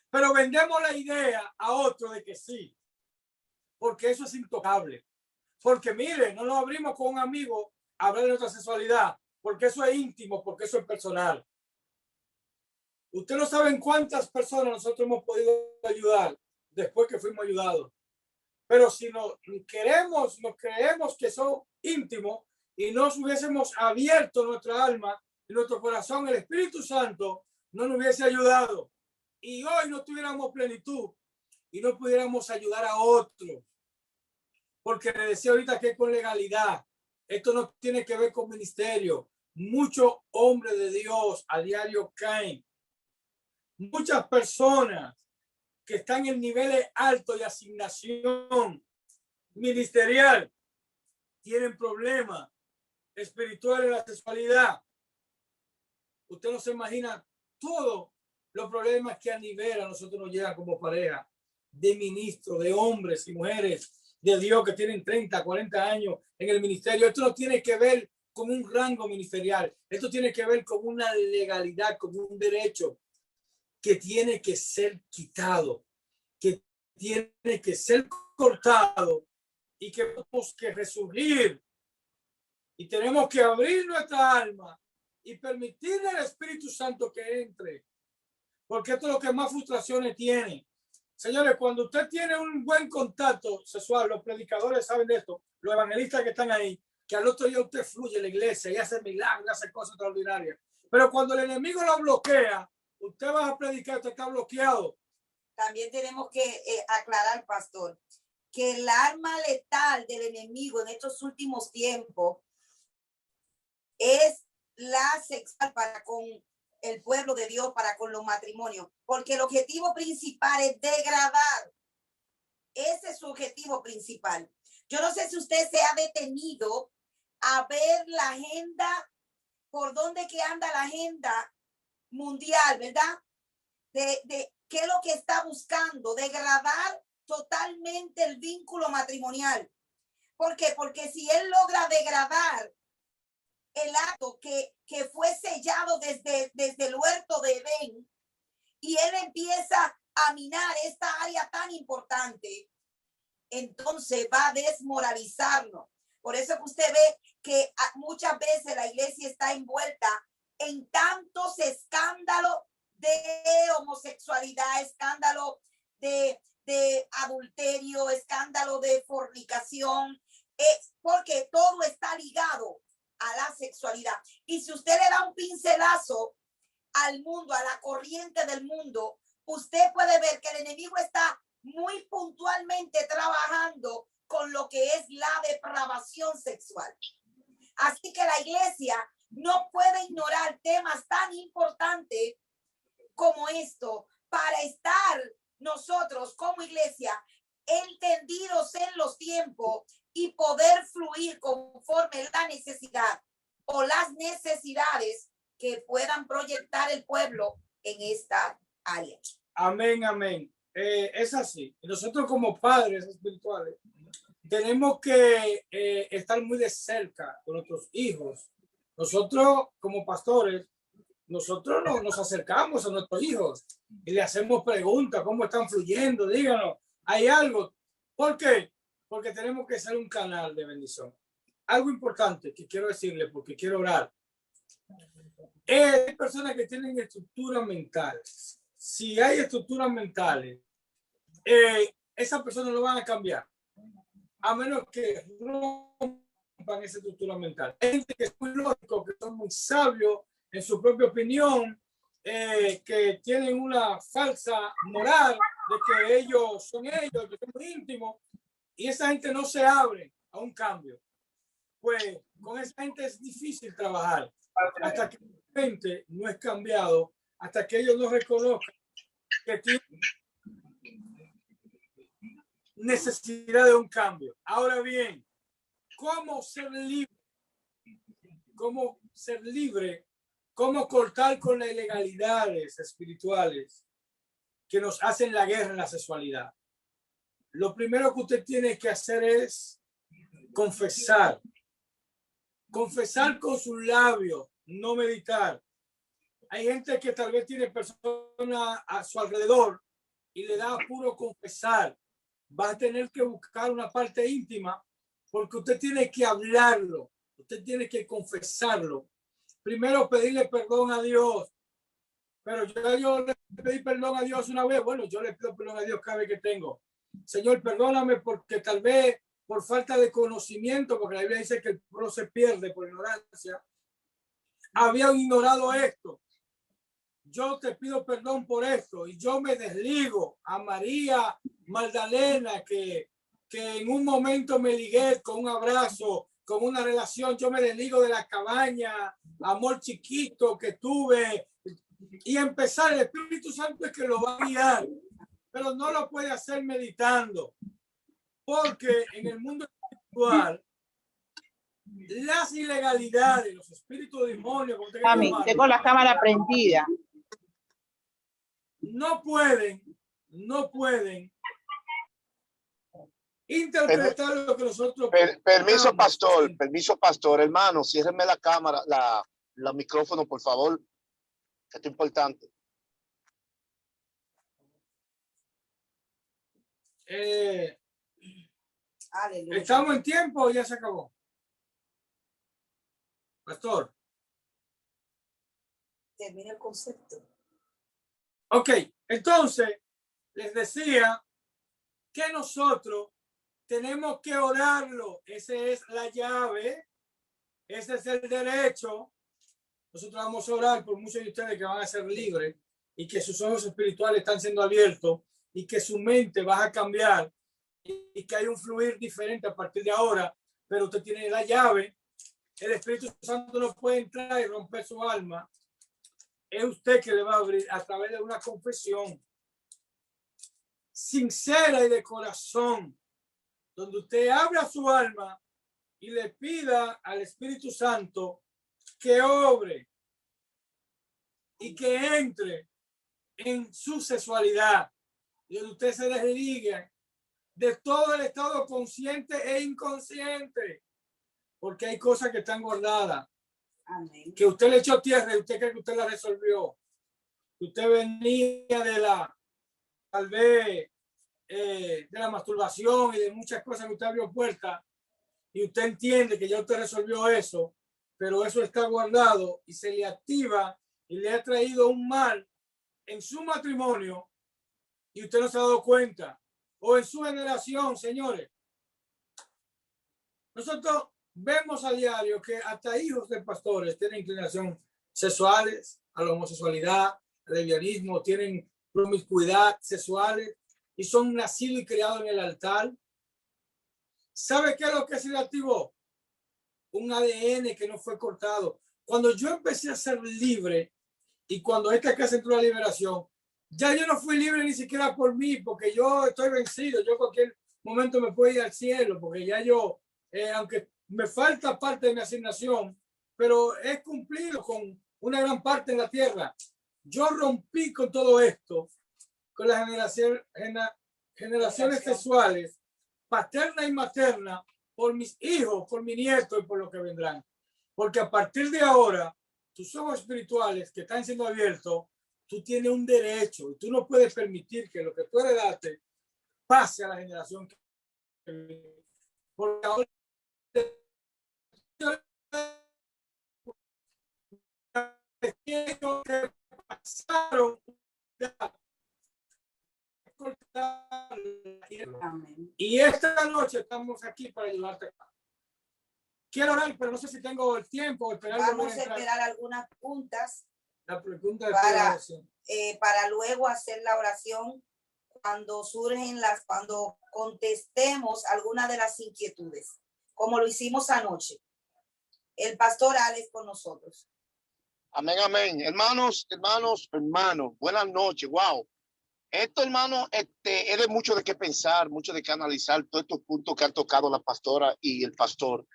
Pero vendemos la idea a otro de que sí, porque eso es intocable. Porque mire, no nos abrimos con un amigo a hablar de nuestra sexualidad, porque eso es íntimo, porque eso es personal. Ustedes no saben cuántas personas nosotros hemos podido ayudar después que fuimos ayudados. Pero si nos creemos que son íntimos y nos hubiésemos abierto nuestra alma y nuestro corazón, el Espíritu Santo no nos hubiese ayudado. Y hoy no tuviéramos plenitud y no pudiéramos ayudar a otros. Porque le decía ahorita que es con legalidad. Esto no tiene que ver con ministerio. Muchos hombres de Dios a diario caen. Muchas personas que están en niveles altos de asignación ministerial tienen problemas espirituales en la sexualidad. Usted no se imagina todo los problemas que a nivel a nosotros nos llegan como pareja de ministros, de hombres y mujeres de Dios que tienen 30, 40 años en el ministerio. Esto no tiene que ver con un rango ministerial. Esto tiene que ver con una legalidad, con un derecho que tiene que ser quitado, que tiene que ser cortado y que tenemos que resurgir y tenemos que abrir nuestra alma y permitirle al Espíritu Santo que entre, porque esto es lo que más frustraciones tiene. Señores, cuando usted tiene un buen contacto sexual, los predicadores saben de esto, los evangelistas que están ahí, que al otro día usted fluye en la iglesia y hace milagros, hace cosas extraordinarias. Pero cuando el enemigo lo bloquea, usted va a predicar, usted está bloqueado. También tenemos que aclarar, pastor, que el arma letal del enemigo en estos últimos tiempos es la sexual para con el pueblo de Dios, para con los matrimonios, porque el objetivo principal es degradar. Ese es su objetivo principal. Yo no sé si usted se ha detenido a ver la agenda, por dónde que anda la agenda mundial, ¿verdad? De qué es lo que está buscando, degradar totalmente el vínculo matrimonial. ¿Por qué? Porque si él logra degradar el acto que fue sellado desde el huerto de Edén y él empieza a minar esta área tan importante, entonces va a desmoralizarnos. Por eso que usted ve que muchas veces la iglesia está envuelta en tantos escándalos de homosexualidad, escándalo de adulterio, escándalo de fornicación, porque todo está ligado a la sexualidad. Y si usted le da un pincelazo al mundo, a la corriente del mundo, usted puede ver que el enemigo está muy puntualmente trabajando con lo que es la depravación sexual. Así que la iglesia no puede ignorar temas tan importantes como esto para estar nosotros como iglesia entendidos en los tiempos y poder fluir conforme la necesidad o las necesidades que puedan proyectar el pueblo en esta área. Amén, amén. Es así. Nosotros como padres espirituales tenemos que estar muy de cerca con nuestros hijos. Nosotros como pastores, nosotros nos acercamos a nuestros hijos y le hacemos preguntas, ¿cómo están fluyendo? Díganos, ¿hay algo? ¿Por qué? Porque tenemos que ser un canal de bendición. Algo importante que quiero decirle, porque quiero orar. Hay personas que tienen estructuras mentales. Si hay estructuras mentales, esas personas no van a cambiar, a menos que rompan esa estructura mental. Hay gente que es muy lógico, que son muy sabios en su propia opinión, que tienen una falsa moral de que ellos son ellos, que son muy íntimos, y esa gente no se abre a un cambio, pues con esa gente es difícil trabajar hasta que la gente no es cambiado, hasta que ellos no reconozcan que tienen necesidad de un cambio. Ahora bien, ¿cómo ser libre? ¿Cómo ser libre? ¿Cómo cortar con las ilegalidades espirituales que nos hacen la guerra en la sexualidad? Lo primero que usted tiene que hacer es confesar. Confesar con sus labios, no meditar. Hay gente que tal vez tiene personas a su alrededor y le da puro confesar. Va a tener que buscar una parte íntima porque usted tiene que hablarlo. Usted tiene que confesarlo. Primero pedirle perdón a Dios. Pero yo le pedí perdón a Dios una vez. Bueno, yo le pido perdón a Dios cada vez que tengo. Señor, perdóname porque tal vez por falta de conocimiento, porque la Biblia dice que el pueblo se pierde por ignorancia, había ignorado esto. Yo te pido perdón por esto y yo me desligo a María Magdalena que en un momento me ligué con un abrazo, con una relación. Yo me desligo de la cabaña, amor chiquito que tuve, y empezar. El Espíritu Santo es que lo va a guiar, pero no lo puede hacer meditando, porque en el mundo espiritual las ilegalidades, los espíritus demonios, tengo la cámara prendida, no pueden interpretar lo que nosotros... Permiso, pastor, hermano, ciérreme la cámara, la micrófono, por favor. Esto es importante. ¿Estamos en tiempo o ya se acabó? Pastor. Termina el concepto. Ok, entonces les decía que nosotros tenemos que orarlo. Esa es la llave. Ese es el derecho. Nosotros vamos a orar por muchos de ustedes que van a ser libres y que sus ojos espirituales están siendo abiertos y que su mente va a cambiar y que hay un fluir diferente a partir de ahora. Pero usted tiene la llave. El Espíritu Santo no puede entrar y romper su alma. Es usted que le va a abrir a través de una confesión sincera y de corazón, donde usted abra su alma y le pida al Espíritu Santo que obre y que entre en su sexualidad, y donde usted se desligue de todo el estado consciente e inconsciente, porque hay cosas que están guardadas. Amén. Que usted le echó tierra y usted cree que usted la resolvió. Usted venía de la, tal vez, de la masturbación y de muchas cosas que usted abrió puerta y usted entiende que ya usted resolvió eso, pero eso está guardado y se le activa y le ha traído un mal en su matrimonio y usted no se ha dado cuenta, o en su generación, señores. Nosotros vemos a diario que hasta hijos de pastores tienen inclinación sexuales, a la homosexualidad, al lesbianismo, tienen promiscuidad sexuales y son nacidos y criados en el altar. ¿Sabe qué es lo que se le activó? Un ADN que no fue cortado. Cuando yo empecé a ser libre y cuando esta casa entró a la liberación, ya yo no fui libre ni siquiera por mí, porque yo estoy vencido. Yo en cualquier momento me puedo ir al cielo, porque ya yo, aunque me falta parte de mi asignación, pero he cumplido con una gran parte en la tierra. Yo rompí con todo esto, con las generaciones sexuales, paterna y materna, por mis hijos, por mi nieto y por lo que vendrán. Porque a partir de ahora, tus ojos espirituales que están siendo abiertos, tú tienes un derecho y tú no puedes permitir que lo que tú heredaste pase a la generación que viene. Porque ahora que pasaron y esta noche estamos aquí para ayudarte. Quiero orar, pero no sé si tengo el tiempo. Vamos a esperar algunas puntas la pregunta para luego hacer la oración cuando contestemos alguna de las inquietudes, como lo hicimos anoche. El pastor Alex con nosotros. Amén, amén. Hermanos, buenas noches. Wow. Esto, hermano, es de mucho de qué pensar, mucho de qué analizar, todos estos puntos que han tocado la pastora y el pastor,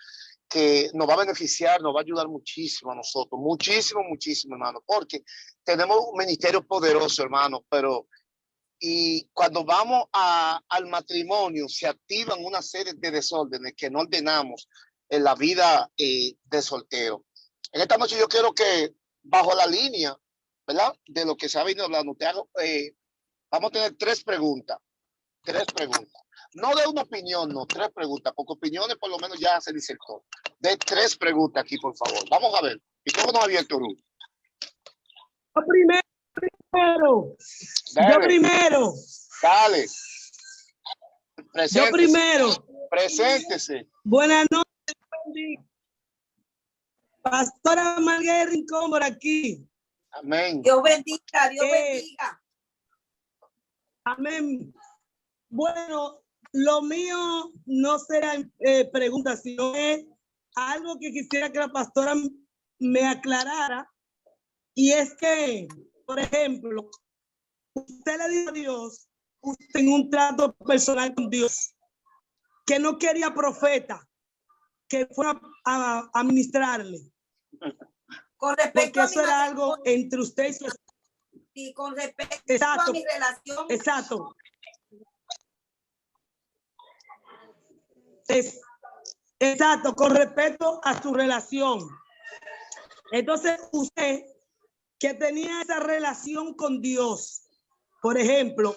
que nos va a beneficiar, nos va a ayudar muchísimo a nosotros, muchísimo, muchísimo, hermano, porque tenemos un ministerio poderoso, hermano, pero y cuando vamos al matrimonio se activan una serie de desórdenes que no ordenamos en la vida de soltero. En esta noche yo quiero que, bajo la línea, ¿verdad?, de lo que se ha venido hablando, vamos a tener tres preguntas. No de una opinión, no, tres preguntas, porque opiniones por lo menos ya se disertó. De tres preguntas aquí, por favor. Vamos a ver. ¿Y cómo nos ha abierto, Ru? Yo primero. Dale. Yo primero. Dale. Preséntese. Yo primero. Preséntese. Buenas noches. Pastora Margarita Rincón por aquí. Amén. Dios bendiga, Dios bendiga. Amén. Bueno, lo mío no será preguntas, sino es algo que quisiera que la pastora me aclarara. Y es que, por ejemplo, usted le dijo a Dios, usted en un trato personal con Dios, que no quería profeta, que fuera a ministrarle. Con respecto porque a eso era algo entre usted y su esposa. y con respecto Exacto, a mi relación. Exacto. Exacto, con respecto a su relación. Entonces, usted que tenía esa relación con Dios, por ejemplo,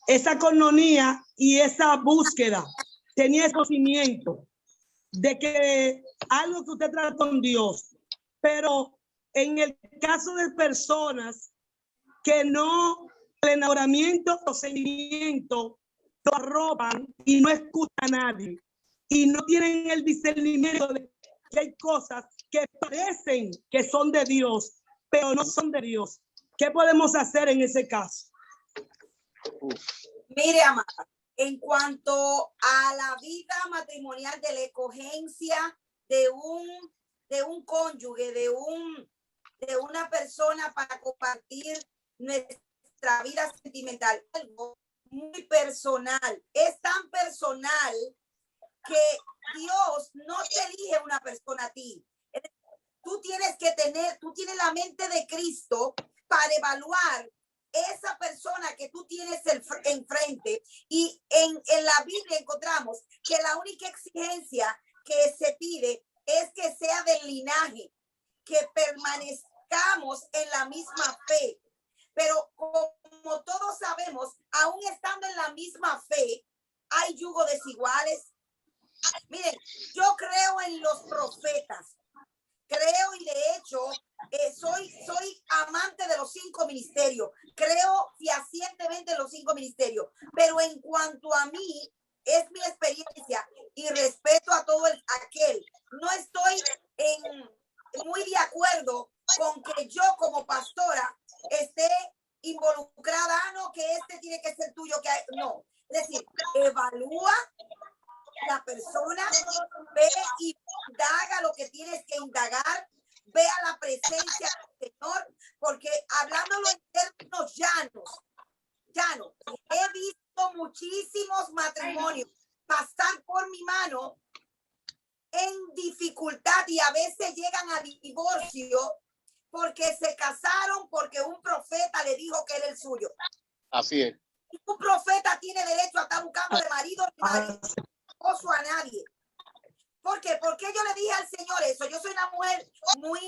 esa coinonía y esa búsqueda, tenía ese conocimiento de que algo que usted trata con Dios, pero en el caso de personas que no, el enamoramiento o sentimiento lo arropan y no escuchan a nadie y no tienen el discernimiento de que hay cosas que parecen que son de Dios, pero no son de Dios. ¿Qué podemos hacer en ese caso? Mire, amada, en cuanto a la vida matrimonial, de la escogencia de un cónyuge, de una persona para compartir nuestra vida sentimental, algo muy personal, es tan personal que Dios no te elige una persona a ti. Tú tienes la mente de Cristo para evaluar esa persona que tú tienes enfrente. Y en la Biblia encontramos que la única exigencia que se pide es que sea del linaje, que permanezcamos en la misma fe. Pero como todos sabemos, aún estando en la misma fe, hay yugo desiguales. Miren, yo creo en los profetas. Creo y de hecho soy amante de los 5 ministerios. Creo fehacientemente en los 5 ministerios. Pero en cuanto a mí, es mi experiencia y respeto a todo aquel. No estoy muy de acuerdo con que yo como pastora esté involucrada. No, que este tiene que ser tuyo. No. Es decir, evalúa la persona, ve y indaga lo que tienes que indagar, vea la presencia del Señor, porque hablándolo en términos llanos, he visto muchísimos matrimonios pasar por mi mano en dificultad y a veces llegan a divorcio porque se casaron porque un profeta le dijo que era el suyo. Así es. Un profeta tiene derecho a estar buscando de marido a nadie. ¿Por qué? Porque yo le dije al Señor eso. Yo soy una mujer muy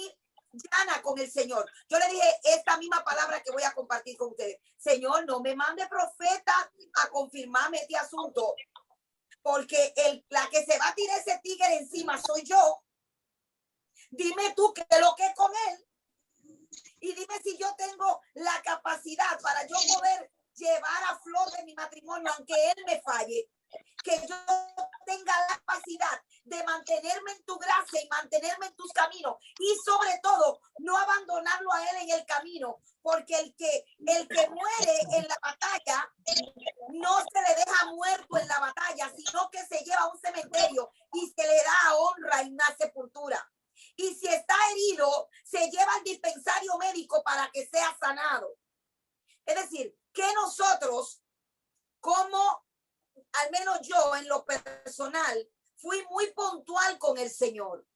llana con el Señor. Yo le dije esta misma palabra que voy a compartir con ustedes. Señor, no me mande profeta a confirmarme este asunto, porque la que se va a tirar ese tigre encima soy yo. Dime tú qué es lo que es con él y dime si yo tengo la capacidad para yo poder llevar a flor de mi matrimonio, aunque él me falle, que yo tenga la capacidad de mantenerme en tu gracia y mantenerme en tus caminos, y sobre todo no abandonarlo a él en el camino, porque el que muere en la batalla no se le deja muerto en la batalla, sino que se lleva a un cementerio y se le da honra y una sepultura. Y si está herido, se lleva al dispensario médico para que sea sanado. Es decir, que nosotros, como al menos yo en lo personal, fui muy puntual con el Señor.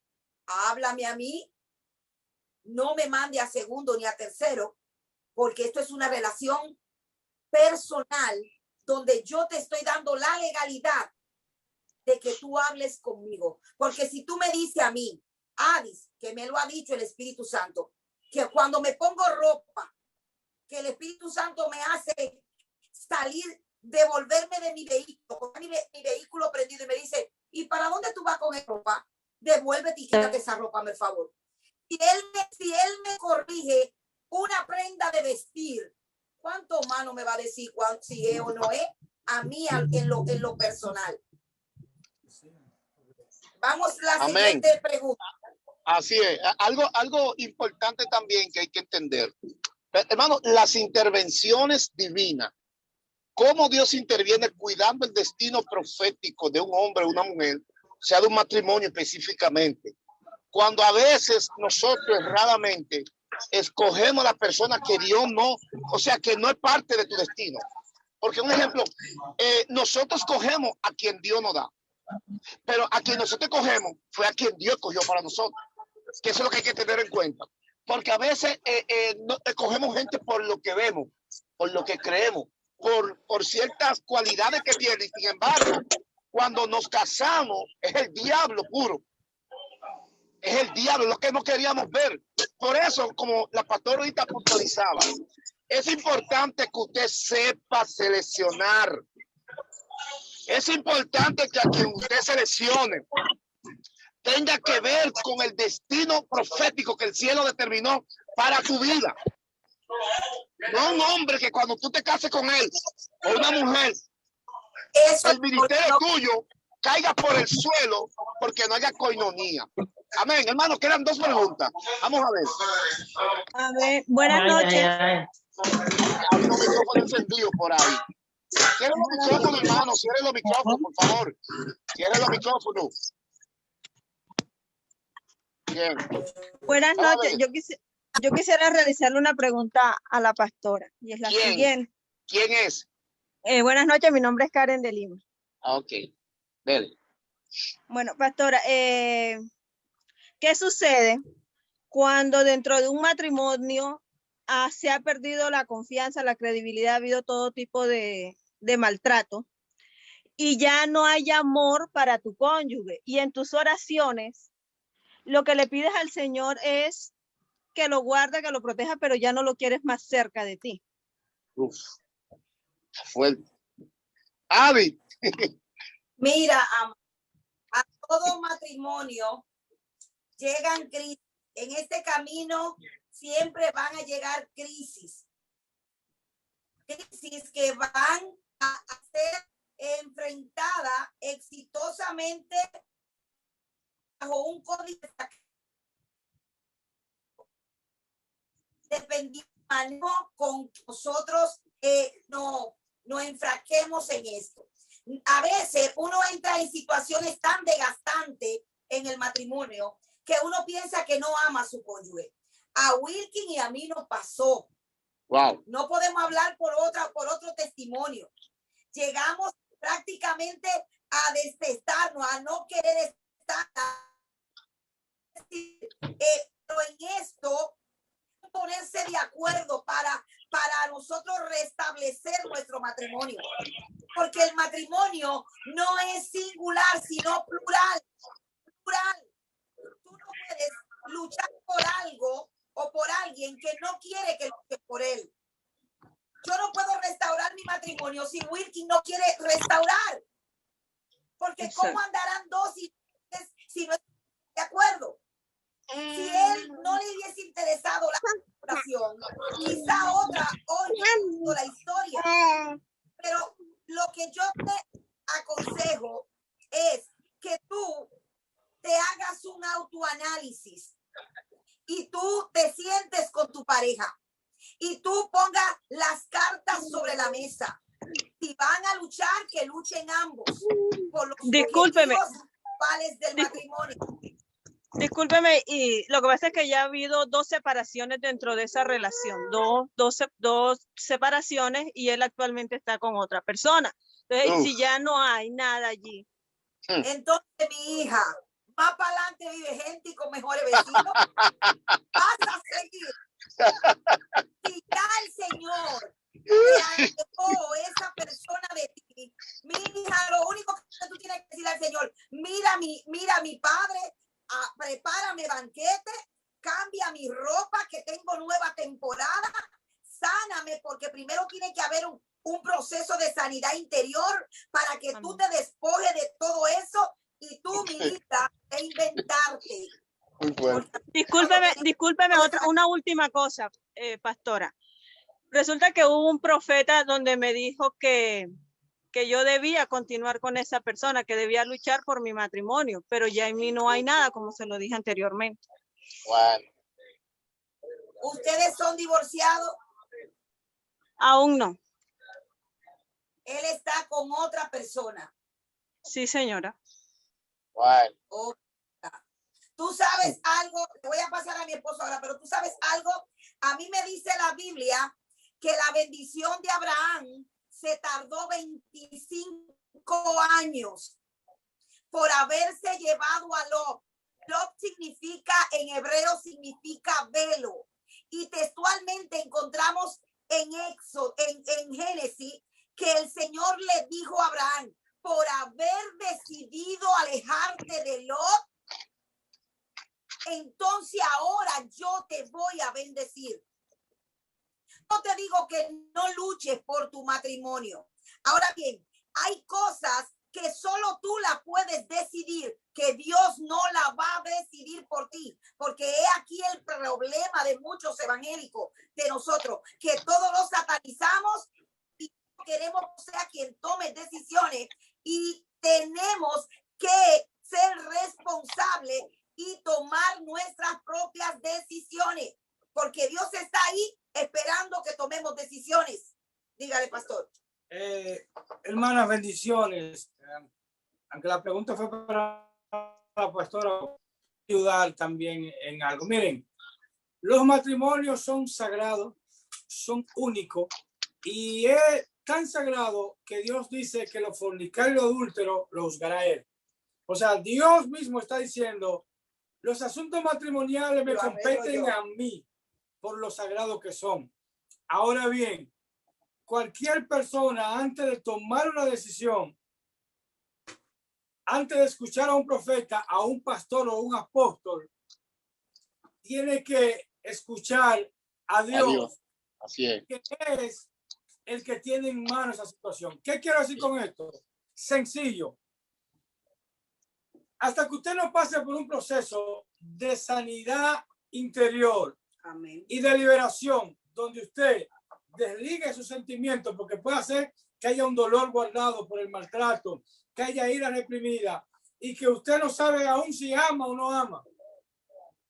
Háblame a mí, no me mande a segundo ni a tercero, porque esto es una relación personal donde yo te estoy dando la legalidad de que tú hables conmigo. Porque si tú me dices a mí, Adis, que me lo ha dicho el Espíritu Santo, que cuando me pongo ropa, que el Espíritu Santo me hace salir, devolverme de mi vehículo, con mi vehículo prendido, y me dice, ¿y para dónde tú vas con esa ropa? Devuélvete y quítate esa ropa, por favor. Si él me corrige una prenda de vestir, ¿cuánto humano me va a decir si es o no es? A mí en lo personal. Vamos a la siguiente pregunta. Así es. Algo importante también que hay que entender. Hermano, las intervenciones divinas. Cómo Dios interviene cuidando el destino profético de un hombre o una mujer, sea de un matrimonio específicamente. Cuando a veces nosotros erradamente escogemos a la persona que Dios no, o sea, que no es parte de tu destino. Porque un ejemplo, nosotros cogemos a quien Dios nos da, pero a quien nosotros cogemos fue a quien Dios escogió para nosotros. Que eso es lo que hay que tener en cuenta. Porque a veces no, escogemos gente por lo que vemos, por lo que creemos, por ciertas cualidades que tiene. Sin embargo, cuando nos casamos, es el diablo puro. Es el diablo, lo que no queríamos ver. Por eso, como la pastora ahorita puntualizaba, es importante que usted sepa seleccionar. Es importante que a quien usted seleccione tenga que ver con el destino profético que el cielo determinó para tu vida. No un hombre que cuando tú te cases con él o una mujer, el ministerio tuyo caiga por el suelo porque no haya coinonía. Amén, hermano, quedan dos preguntas. Vamos a ver. A ver, buenas noches. Hay un micrófono encendido por ahí. Cierra los micrófonos, hermano. Cierra los micrófonos, por favor. Cierra los micrófonos. Bien. Buenas noches. Yo quisiera realizarle una pregunta a la pastora. Y es la siguiente. ¿Quién es? Buenas noches, mi nombre es Karen de Lima. Ok. Dele. Bueno, pastora, ¿qué sucede cuando dentro de un matrimonio se ha perdido la confianza, la credibilidad, ha habido todo tipo de maltrato y ya no hay amor para tu cónyuge? Y en tus oraciones, lo que le pides al Señor es que lo guarde, que lo proteja, pero ya no lo quieres más cerca de ti. Uf, fuerte. Avi. Mira, a todo matrimonio llegan crisis. En este camino siempre van a llegar crisis. Crisis que van a ser enfrentadas exitosamente bajo un código dependiendo con nosotros no enfrasquemos en esto. A veces uno entra en situaciones tan desgastantes en el matrimonio que uno piensa que no ama a su cónyuge. A Wilkin y a mí nos pasó. Wow. No podemos hablar por otro testimonio. Llegamos prácticamente a detestarnos, a no querer estar. Pero en esto, ponerse de acuerdo para nosotros restablecer nuestro matrimonio. Porque el matrimonio no es singular, sino plural. Plural. Tú no puedes luchar por algo o por alguien que no quiere que luche por él. Yo no puedo restaurar mi matrimonio si Wilkin no quiere restaurar. Porque exacto. ¿Cómo andarán dos si no están de acuerdo? Si él no le hubiese interesado la relación, quizá otra oyendo la historia. Pero lo que yo te aconsejo es que tú te hagas un autoanálisis y tú te sientes con tu pareja y tú pongas las cartas sobre la mesa Si van a luchar, que luchen ambos por los Discúlpeme. objetivos principales del matrimonio. Discúlpeme, y lo que pasa es que ya ha habido 2 separaciones dentro de esa relación, dos separaciones, y él actualmente está con otra persona. Entonces, si ya no hay nada allí. Entonces, mi hija, más para adelante vive gente y con mejores vecinos. Vas a seguir. Si ya el Señor te alejó esa persona de ti, mi hija, lo único que tú tienes que decir al Señor, mira mi padre, prepárame banquete, cambia mi ropa, que tengo nueva temporada, sáname, porque primero tiene que haber un proceso de sanidad interior para que tú te despojes de todo eso y tú, mi hija, de inventarte. Discúlpeme, una última cosa, pastora. Resulta que hubo un profeta donde me dijo que yo debía continuar con esa persona, que debía luchar por mi matrimonio, pero ya en mí no hay nada, como se lo dije anteriormente. Bueno. ¿Ustedes son divorciados? Aún no. Él está con otra persona. Sí, señora. Bueno. Tú sabes algo, te voy a pasar a mi esposo ahora, pero tú sabes algo, a mí me dice la Biblia que la bendición de Abraham se tardó 25 años por haberse llevado a Lot. Lot significa, en hebreo significa velo. Y textualmente encontramos en Éxodo, en Génesis, que el Señor le dijo a Abraham, por haber decidido alejarte de Lot, entonces ahora yo te voy a bendecir. No te digo que no luches por tu matrimonio. Ahora bien, hay cosas que solo tú la puedes decidir, que Dios no la va a decidir por ti, porque he aquí el problema de muchos evangélicos, de nosotros, que todos los satanizamos y queremos ser quien tome decisiones, y tenemos que ser responsables y tomar nuestras propias decisiones, porque Dios está ahí esperando que tomemos decisiones. Dígale, pastor. Hermanas, bendiciones. Aunque la pregunta fue para la pastora, ayudar también en algo. Miren, los matrimonios son sagrados, son únicos, y es tan sagrado que Dios dice que los fornicarios y los adúlteros los juzgará Él. O sea, Dios mismo está diciendo, los asuntos matrimoniales me competen a mí por lo sagrado que son. Ahora bien, cualquier persona, antes de tomar una decisión, antes de escuchar a un profeta, a un pastor o un apóstol, tiene que escuchar a Dios. Así es. Que es el que tiene en mano esa situación. ¿Qué quiero decir con esto? Sencillo. Hasta que usted no pase por un proceso de sanidad interior, amén, y de liberación, donde usted desligue sus sentimientos, porque puede hacer que haya un dolor guardado por el maltrato, que haya ira reprimida, y que usted no sabe aún si ama o no ama.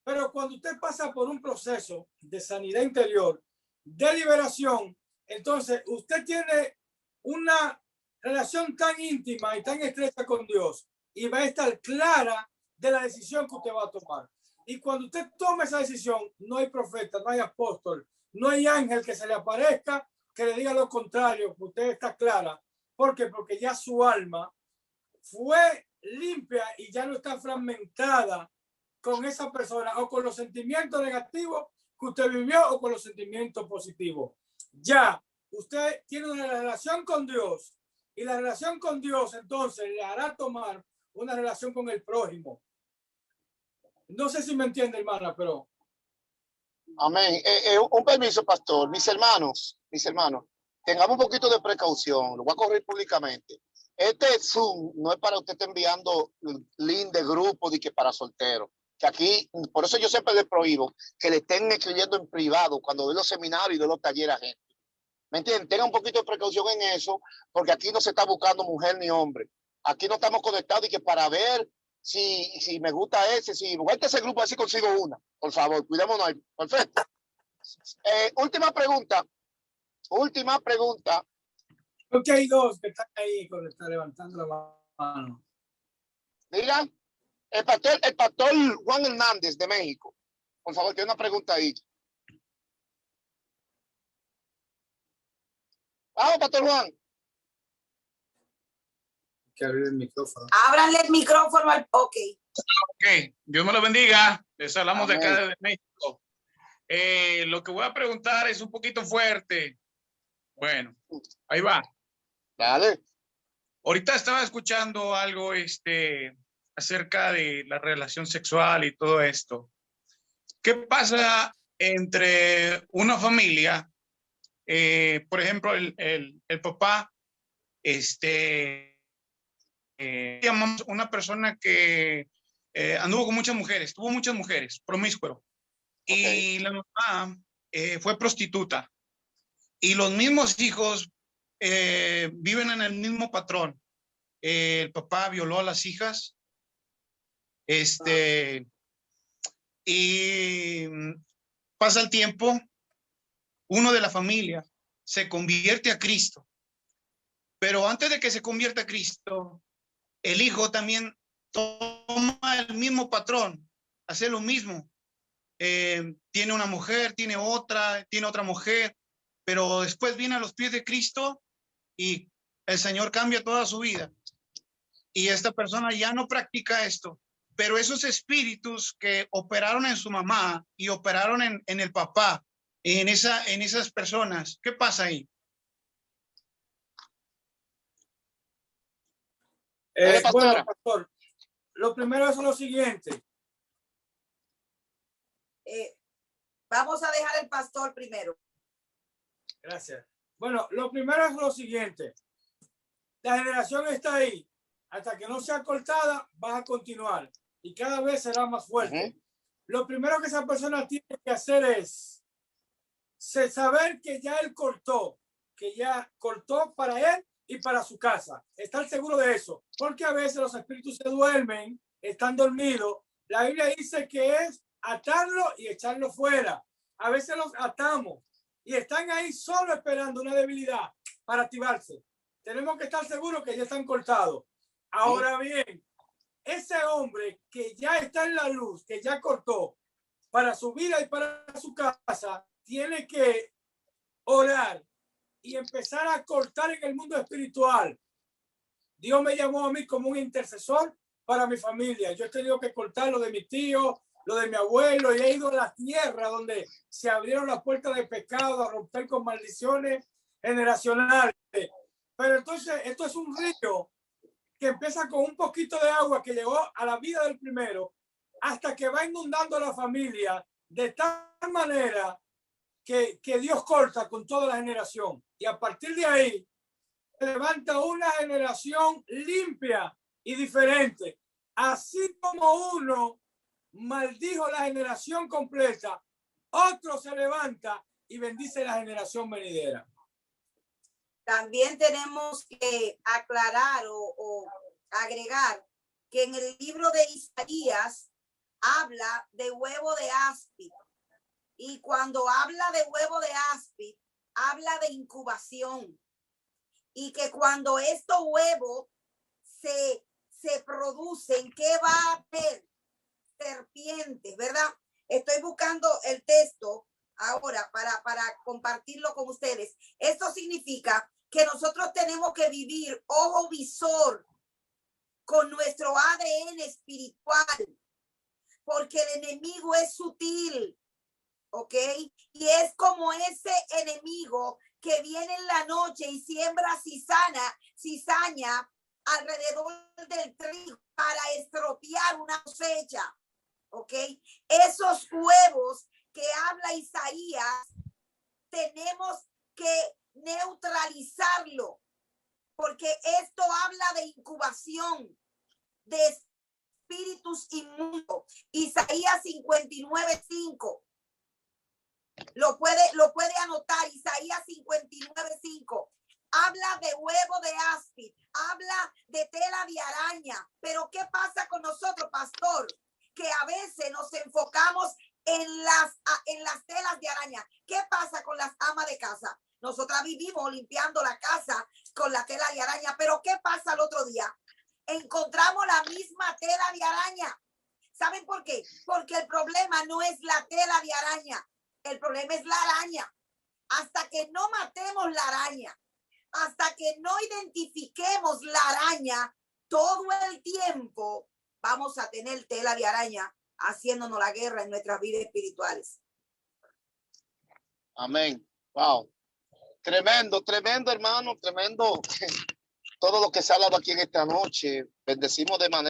Pero cuando usted pasa por un proceso de sanidad interior, de liberación, entonces usted tiene una relación tan íntima y tan estrecha con Dios, y va a estar clara de la decisión que usted va a tomar. Y cuando usted tome esa decisión, no hay profeta, no hay apóstol, no hay ángel que se le aparezca, que le diga lo contrario, que usted está clara. ¿Por qué? Porque ya su alma fue limpia y ya no está fragmentada con esa persona o con los sentimientos negativos que usted vivió o con los sentimientos positivos. Ya usted tiene una relación con Dios, y la relación con Dios entonces le hará tomar una relación con el prójimo. No sé si me entiende, hermana, pero... Amén. Un permiso, pastor. Mis hermanos, tengamos un poquito de precaución. Lo voy a correr públicamente. Este Zoom no es para usted estar enviando link de grupo de que para solteros. Que aquí, por eso yo siempre les prohíbo que le estén escribiendo en privado cuando doy los seminarios y doy los talleres a gente. ¿Me entienden? Tengan un poquito de precaución en eso, porque aquí no se está buscando mujer ni hombre. Aquí no estamos conectados y que para ver si me gusta ese, si vuelta ese grupo, así consigo una. Por favor, cuidémonos ahí. Perfecto. Última pregunta. Creo que hay dos que están ahí cuando está levantando la mano. Diga, el pastor Juan Hernández de México. Por favor, tiene una pregunta ahí. Vamos, pastor Juan. Hay que abrir el micrófono. Ábranle el micrófono al... Ok. Ok, Dios me lo bendiga. Les hablamos de Amén. acá de México. Lo que voy a preguntar es un poquito fuerte. Bueno, ahí va. Dale. Ahorita estaba escuchando algo acerca de la relación sexual y todo esto. ¿Qué pasa entre una familia? Por ejemplo, el papá, llamamos una persona que anduvo con muchas mujeres, tuvo muchas mujeres, promiscuo. Y la mamá fue prostituta. Y los mismos hijos viven en el mismo patrón. El papá violó a las hijas. Y pasa el tiempo, uno de la familia se convierte a Cristo. Pero antes de que se convierta a Cristo, el hijo también toma el mismo patrón, hace lo mismo. Tiene una mujer, tiene otra mujer, pero después viene a los pies de Cristo y el Señor cambia toda su vida. Y esta persona ya no practica esto, pero esos espíritus que operaron en su mamá y operaron en el papá, en esas personas, ¿qué pasa ahí? Bueno, pastor, lo primero es lo siguiente. Vamos a dejar el pastor primero. Gracias. Bueno, lo primero es lo siguiente. La generación está ahí. Hasta que no sea cortada, va a continuar. Y cada vez será más fuerte. Lo primero que esa persona tiene que hacer es saber que ya él cortó. Que ya cortó para él y para su casa. Estar seguro de eso. Porque a veces los espíritus se duermen, están dormidos. La Biblia dice que es atarlo y echarlo fuera. A veces los atamos y están ahí solo esperando una debilidad para activarse. Tenemos que estar seguros que ya están cortados. Ahora bien, ese hombre que ya está en la luz, que ya cortó para su vida y para su casa, tiene que orar y empezar a cortar en el mundo espiritual. Dios me llamó a mí como un intercesor para mi familia. Yo he tenido que cortar lo de mi tío, lo de mi abuelo, y he ido a la tierra donde se abrieron las puertas de pecado, a romper con maldiciones generacionales. Pero entonces esto es un río que empieza con un poquito de agua que llegó a la vida del primero hasta que va inundando la familia de tal manera que Dios corta con toda la generación. Y a partir de ahí se levanta una generación limpia y diferente. Así como uno maldijo la generación completa, otro se levanta y bendice la generación venidera. También tenemos que aclarar o agregar que en el libro de Isaías habla de huevo de áspid. Y cuando habla de huevo de áspid, habla de incubación. Y que cuando estos huevos se producen, ¿qué va a haber? Serpientes, ¿verdad? Estoy buscando el texto ahora para compartirlo con ustedes. Esto significa que nosotros tenemos que vivir ojo visor con nuestro ADN espiritual, porque el enemigo es sutil, ¿ok? Y es como ese enemigo que viene en la noche y siembra cizaña alrededor del trigo para estropear una cosecha, ¿ok? Esos huevos que habla Isaías, tenemos que neutralizarlo, porque esto habla de incubación, de espíritus inmundos. Isaías 59:5. Lo puede anotar. Isaías 59:5. Habla de huevo de áspid, habla de tela de araña. Pero ¿qué pasa con nosotros, pastor? Que a veces nos enfocamos en las telas de araña. ¿Qué pasa con las amas de casa? Nosotras vivimos limpiando la casa con la tela de araña. Pero ¿qué pasa el otro día? Encontramos la misma tela de araña. ¿Saben por qué? Porque el problema no es la tela de araña. El problema es la araña. Hasta que no matemos la araña, hasta que no identifiquemos la araña, todo el tiempo vamos a tener tela de araña haciéndonos la guerra en nuestras vidas espirituales. Amén. Wow. Tremendo, tremendo, hermano, tremendo. Todo lo que se ha hablado aquí en esta noche. Bendecimos de manera